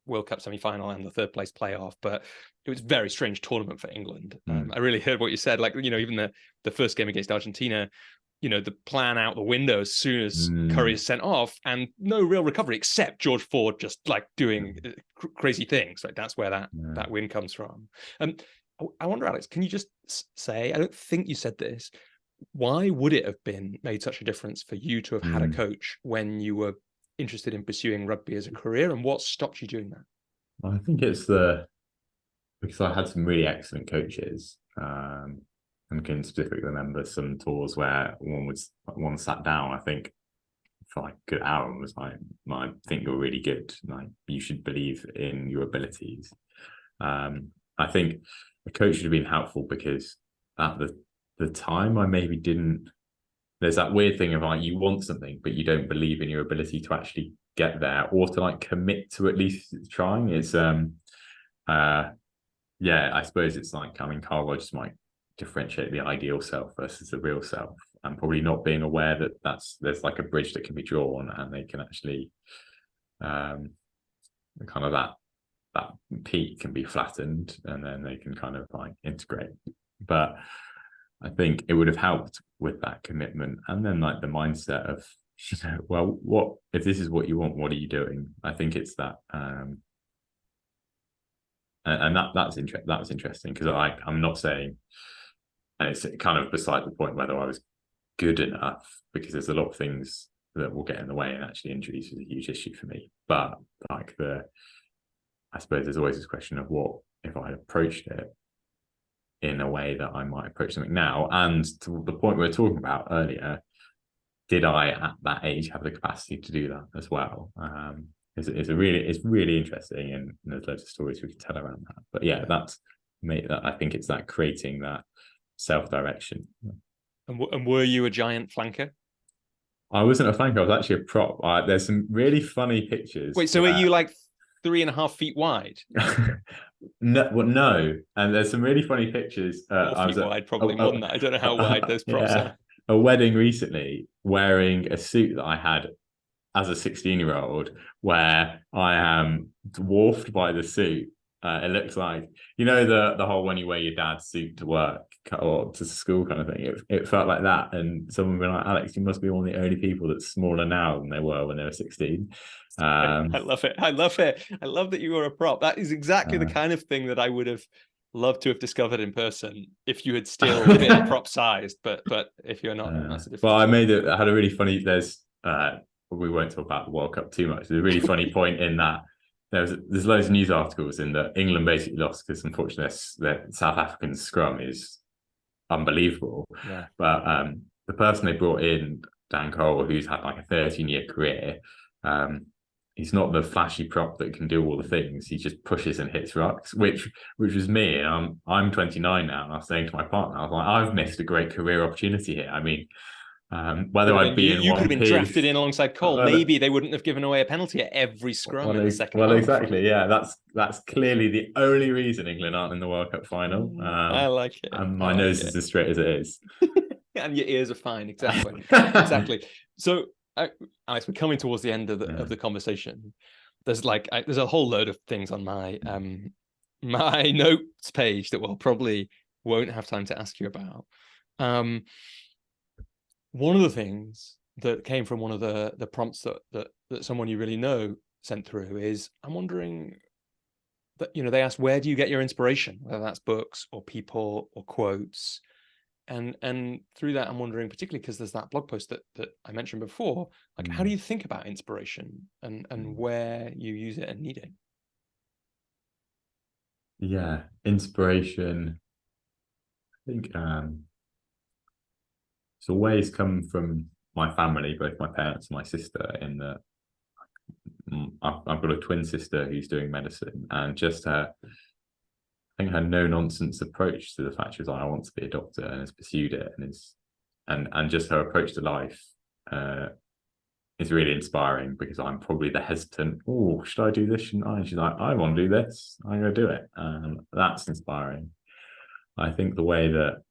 World Cup semi-final and the third place playoff, but it was a very strange tournament for England. I really heard what you said, like, even the first game against Argentina, the plan out the window as soon as Curry is sent off, and no real recovery except George Ford just like doing crazy things. Like that's where that win comes from. I wonder, Alex, can you just say, I don't think you said this, why would it have been made such a difference for you to have had a coach when you were interested in pursuing rugby as a career, and what stopped you doing that? I think it's because I had some really excellent coaches. and can specifically remember some tours where one sat down, I think, for like a good hour and was like, I think you're really good. Like, you should believe in your abilities. I think a coach would have been helpful because at the time I maybe didn't. There's that weird thing of like, you want something, but you don't believe in your ability to actually get there or to like commit to at least trying. It's yeah, I suppose it's like, I mean, Carl Rogers might differentiate the ideal self versus the real self, and probably not being aware that there's like a bridge that can be drawn, and they can actually kind of that peak can be flattened, and then they can kind of like integrate. But I think it would have helped with that commitment, and then like the mindset of, well, what if this is what you want? What are you doing? I think it's that. And that's interesting because I'm not saying, and it's kind of beside the point whether I was good enough, because there's a lot of things that will get in the way, and actually injuries is a huge issue for me. But like I suppose there's always this question of what if I approached it in a way that I might approach something now, and to the point we were talking about earlier, did I at that age have the capacity to do that as well? It's really interesting, and there's loads of stories we can tell around that. But yeah, I think it's that creating that self-direction. And were you a giant flanker? I wasn't a flanker. I was actually a prop. There's some really funny pictures. Wait, so are you like 3.5 feet wide? No. And there's some really funny pictures. 4 feet wide, probably more than that. I don't know how wide those props are. A wedding recently, wearing a suit that I had as a 16-year-old, where I am dwarfed by the suit. It looks like, the whole when you wear your dad's suit to work or to school kind of thing. It felt like that, and someone been like, Alex, you must be one of the only people that's smaller now than they were when they were 16. I love it. I love that you were a prop. That is exactly the kind of thing that I would have loved to have discovered in person if you had still been prop sized. But if you're not, that's a different. Well, I had a really funny. We won't talk about the World Cup too much. There's a really funny point in that there's loads of news articles in that England basically lost because unfortunately the South African scrum is unbelievable. Yeah. But the person they brought in, Dan Cole, who's had like a 13-year career, he's not the flashy prop that can do all the things. He just pushes and hits rucks, which was me. I'm 29 now, and I was saying to my partner, I was like, I've missed a great career opportunity here. I mean, whether I'd be in you one could have been piece, drafted in alongside Cole. Maybe they wouldn't have given away a penalty at every scrum in the second half. Well, exactly. Yeah, that's clearly the only reason England aren't in the World Cup final. I like it. And my nose is as straight as it is. And your ears are fine. Exactly. Exactly. So, Alex, we're coming towards the end of the conversation. There's a whole load of things on my my notes page that we'll probably won't have time to ask you about. One of the things that came from one of the prompts that someone you really know sent through is, I'm wondering that, they asked, where do you get your inspiration, whether that's books or people or quotes? And through that, I'm wondering, particularly because there's that blog post that I mentioned before, like, how do you think about inspiration and where you use it and need it? Yeah, inspiration. I think it's always come from my family, both my parents and my sister, in that I've got a twin sister who's doing medicine, and just I think her no-nonsense approach to the fact she was like, I want to be a doctor, and has pursued it, and just her approach to life is really inspiring, because I'm probably the hesitant, oh, should I do this, shouldn't I? And she's like, I want to do this, I'm going to do it. And that's inspiring. I think the way that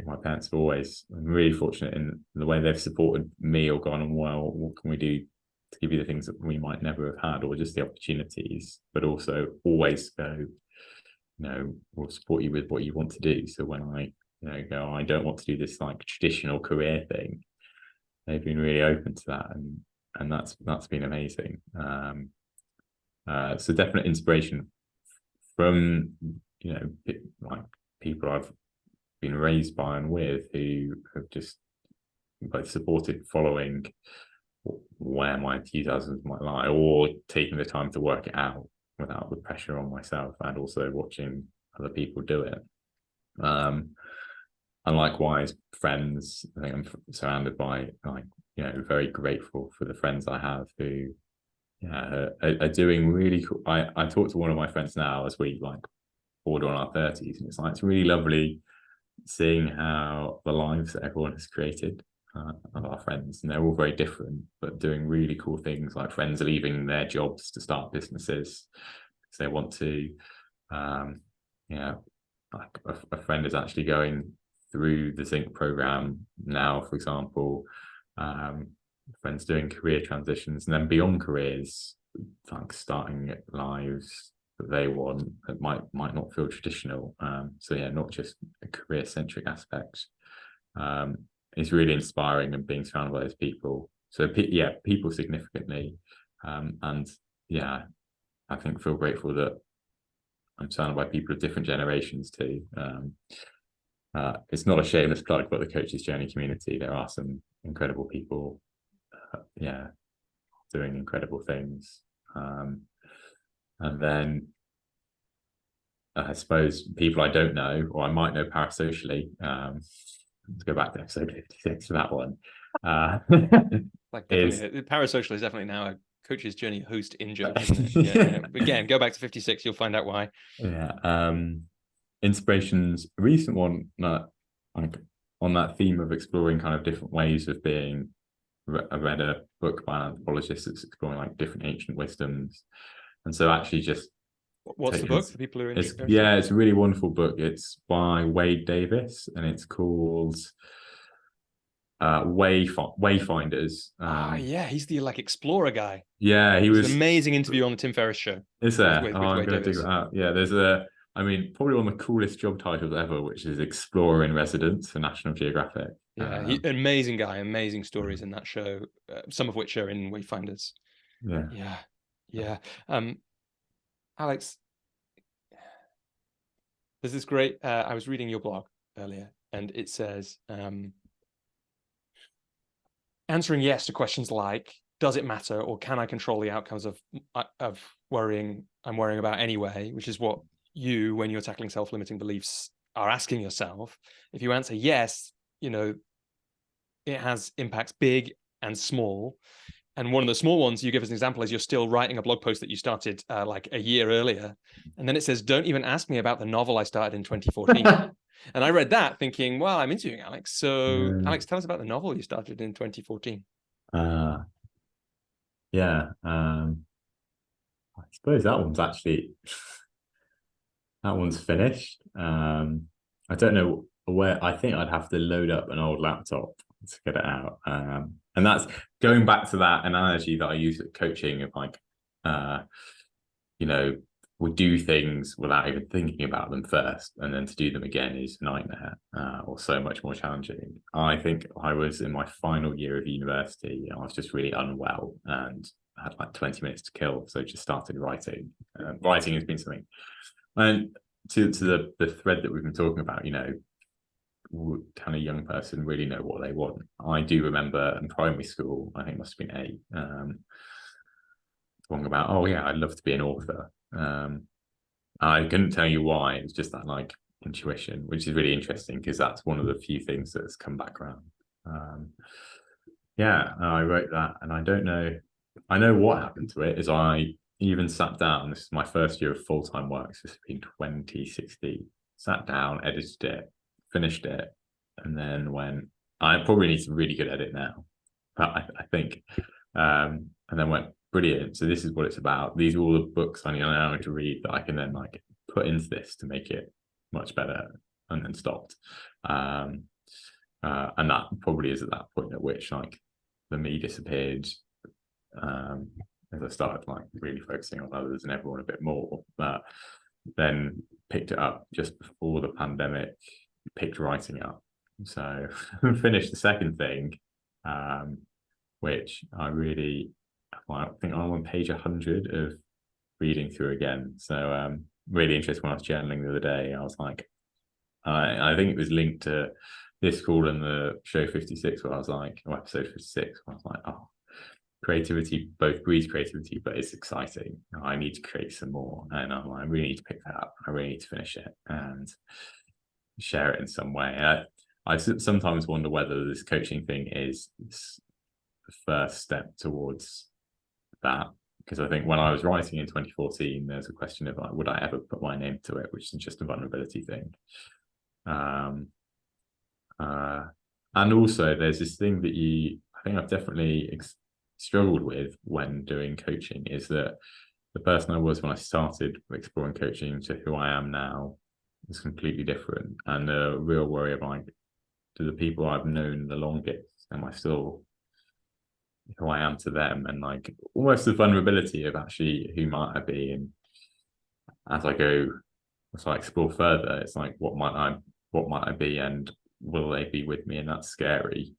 my parents have always, I'm really fortunate in the way they've supported me or gone, well, what can we do to give you the things that we might never have had, or just the opportunities, but also always go, we'll support you with what you want to do. So when I go, I don't want to do this like traditional career thing, they've been really open to that, and that's been amazing. So definite inspiration from like people I've been raised by and with, who have just both supported following where my enthusiasms might lie, or taking the time to work it out without the pressure on myself, and also watching other people do it. and likewise, friends. I think I'm surrounded by, like, very grateful for the friends I have who, are doing really cool. I talk to one of my friends now as we like border on our 30s, and it's really lovely seeing how the lives that everyone has created, of our friends, and they're all very different, but doing really cool things, like friends leaving their jobs to start businesses because they want to. Like a friend is actually going through the Zinc program now, for example. Friends doing career transitions, and then beyond careers, like starting lives that they want that might not feel traditional. So yeah, not just a career centric aspect. It's really inspiring, and being surrounded by those people. So people significantly, and yeah, I think feel grateful that I'm surrounded by people of different generations too. It's not a shameless plug, but the Coaches Journey community, there are some incredible people, doing incredible things. And then I suppose people I don't know, or I might know parasocially. Let's go back to episode 56 for that one. Like definitely, parasocial is definitely now a Coach's Journey host in joke, isn't it? Yeah. Again, go back to 56, you'll find out why. Yeah. Inspirations, a recent one, like on that theme of exploring kind of different ways of being. I read a book by an anthropologist that's exploring like different ancient wisdoms, and so actually just what's the book for people who are interested? It's a really wonderful book. It's by Wade Davis, and it's called Wayfinders. Yeah, he's the like explorer guy. Yeah, he was an amazing interview on the Tim Ferriss show. Is there? With I'm going to dig that out. Yeah, there's probably one of the coolest job titles ever, which is Explorer in Residence for National Geographic. Yeah, amazing guy, amazing stories in that show, some of which are in Wayfinders. Yeah. Alex, there's this great, I was reading your blog earlier, and it says, answering yes to questions like, does it matter, or can I control the outcomes of worrying I'm worrying about anyway, which is what you, when you're tackling self-limiting beliefs, are asking yourself. If you answer yes, it has impacts big and small. And one of the small ones you give as an example is you're still writing a blog post that you started like a year earlier. And then it says, don't even ask me about the novel I started in 2014. And I read that thinking, well, I'm interviewing Alex. So Alex, tell us about the novel you started in 2014. I suppose that one's finished. I don't know where. I think I'd have to load up an old laptop to get it out. And that's going back to that analogy that I use at coaching of like, we do things without even thinking about them first, and then to do them again is a nightmare, or so much more challenging. I think I was in my final year of university, and I was just really unwell and had like 20 minutes to kill, so just started writing. Writing has been something, and to the thread that we've been talking about, can a young person really know what they want? I do remember in primary school, I think it must have been 8, talking about, I'd love to be an author. I couldn't tell you why. It's just that like intuition, which is really interesting because that's one of the few things that's come back around. I wrote that, and I don't know. I know what happened to it is I even sat down. This is my first year of full-time work. So this has been 2016. Sat down, edited it, finished it, and then went, I probably need some really good edit now. But I think, and then went, brilliant. So this is what it's about. These are all the books I know to read that I can then like put into this to make it much better, and then stopped. And that probably is at that point at which like the me disappeared, as I started like really focusing on others and everyone a bit more. But then picked it up just before the pandemic, picked writing up. So finished the second thing, which I think I'm on page 100 of reading through again. So really interesting. When I was journaling the other day, I was like, I think it was linked to this call and the show 56, where I was like, or episode 56, where I was like, creativity both breeds creativity, but it's exciting. I need to create some more, and I'm like, I really need to pick that up. I really need to finish it and share it in some way. I sometimes wonder whether this coaching thing is the first step towards that. Because I think when I was writing in 2014, there's a question of like, would I ever put my name to it, which is just a vulnerability thing. And also there's this thing that I think I've definitely struggled with when doing coaching, is that the person I was when I started exploring coaching to who I am now is completely different. And the real worry of like, do the people I've known the longest, am I still who I am to them? And like almost the vulnerability of actually who might I be. And as I explore further, it's like, what might I be, and will they be with me? And that's scary,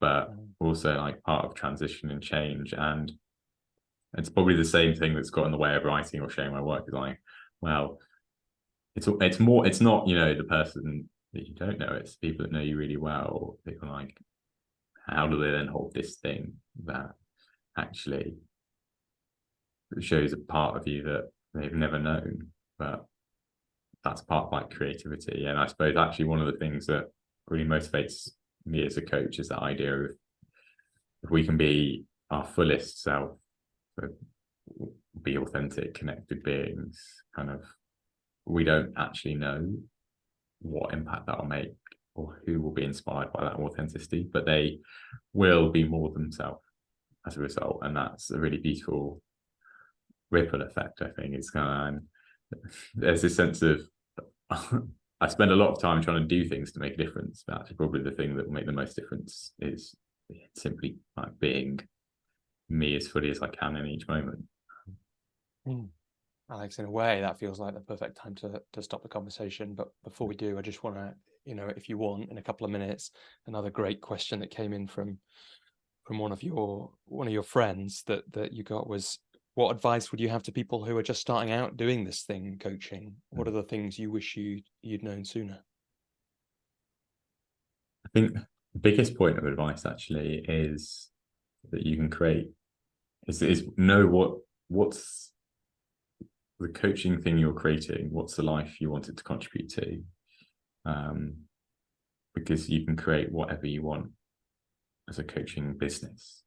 but also like part of transition and change. And it's probably the same thing that's got in the way of writing or sharing my work, is like, well, it's not, the person that you don't know, it's people that know you really well. People are like, how do they then hold this thing that actually shows a part of you that they've never known? But that's part of like creativity. And I suppose actually one of the things that really motivates me as a coach is that idea of, if we can be our fullest self, be authentic, connected beings, kind of, we don't actually know what impact that will make or who will be inspired by that authenticity, but they will be more themselves as a result. And that's a really beautiful ripple effect. I think it's kind of, there's this sense of I spend a lot of time trying to do things to make a difference, but actually probably the thing that will make the most difference is simply like being me as fully as I can in each moment. Alex, in a way, that feels like the perfect time to stop the conversation. But before we do, I just want to, if you want, in a couple of minutes, another great question that came in from one of your friends that you got was, what advice would you have to people who are just starting out doing this thing, coaching? What are the things you wish you'd known sooner? I think the biggest point of advice actually is that you can create is know what's the coaching thing you're creating, what's the life you want it to contribute to, because you can create whatever you want as a coaching business,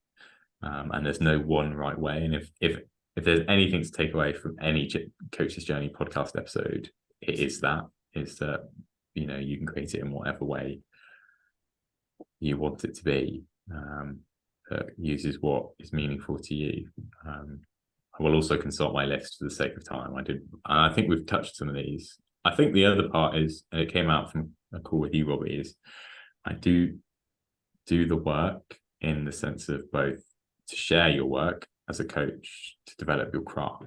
and there's no one right way. And if there's anything to take away from any Coach's Journey podcast episode, it is that you can create it in whatever way you want it to be, that uses what is meaningful to you. I will also consult my list for the sake of time. And I think we've touched some of these. I think the other part is, and it came out from a call with you, Robbie, is I do the work in the sense of both to share your work as a coach, to develop your craft.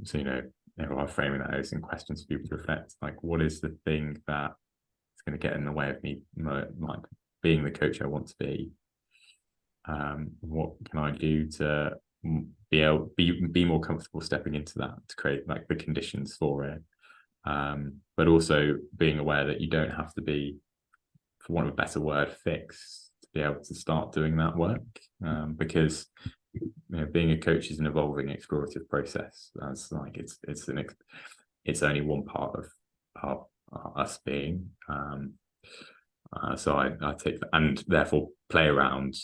So, everyone framing that as in questions for people to reflect, like, what is the thing that is going to get in the way of me, like, being the coach I want to be? What can I do to be more comfortable stepping into that, to create like the conditions for it? But also being aware that you don't have to be, for want of a better word, fixed to be able to start doing that work, because being a coach is an evolving, explorative process. That's like it's only one part of us being. So I take that, and therefore play around,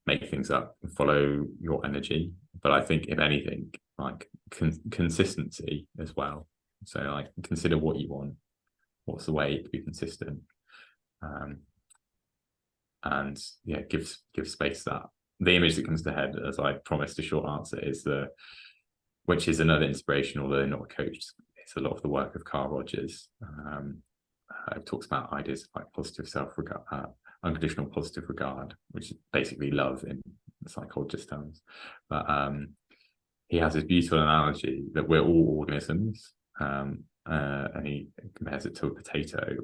make things up, and follow your energy. But I think if anything, like consistency as well. So like consider what you want, what's the way to be consistent, and yeah, give space. That the image that comes to head, as I promised a short answer, is which is another inspiration, although not a coach. It's a lot of the work of Carl Rogers. It talks about ideas like positive self-regard, unconditional positive regard, which is basically love in psychologist terms. But he has this beautiful analogy that we're all organisms, and he compares it to a potato,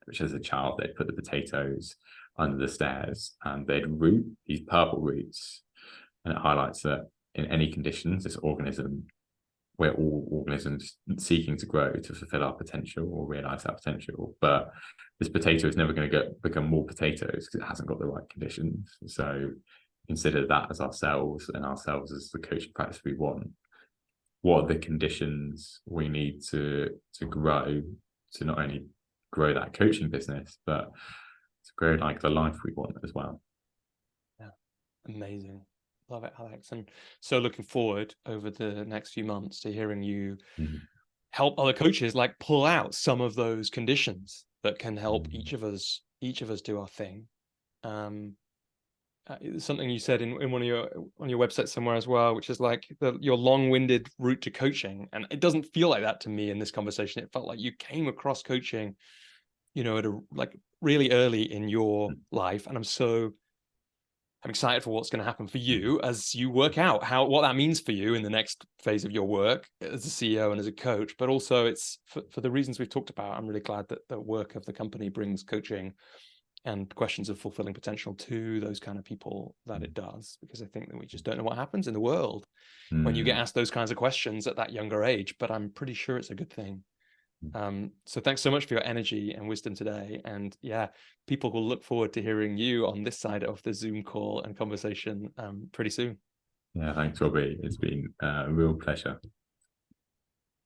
which as a child they'd put the potatoes under the stairs and they'd root these purple roots, and it highlights that in any conditions, this organism, we're all organisms seeking to grow, to fulfill our potential or realize our potential. But this potato is never going to become more potatoes because it hasn't got the right conditions. So consider that as ourselves, and ourselves as the coaching practice we want. What are the conditions we need to grow, to not only grow that coaching business, but to grow like the life we want as well. Yeah, amazing. Love it, Alex. And so looking forward over the next few months to hearing you help other coaches like pull out some of those conditions that can help each of us do our thing. Something you said in one of your websites somewhere as well, which is like your long-winded route to coaching, and it doesn't feel like that to me in this conversation. It felt like you came across coaching, at a like really early in your life, and I'm excited for what's going to happen for you as you work out what that means for you in the next phase of your work as a CEO and as a coach. But also, it's for the reasons we've talked about. I'm really glad that the work of the company brings coaching and questions of fulfilling potential to those kind of people that it does, because I think that we just don't know what happens in the world when you get asked those kinds of questions at that younger age. But I'm pretty sure it's a good thing. So thanks so much for your energy and wisdom today. And yeah, people will look forward to hearing you on this side of the Zoom call and conversation pretty soon. Yeah, thanks, Robbie. It's been a real pleasure.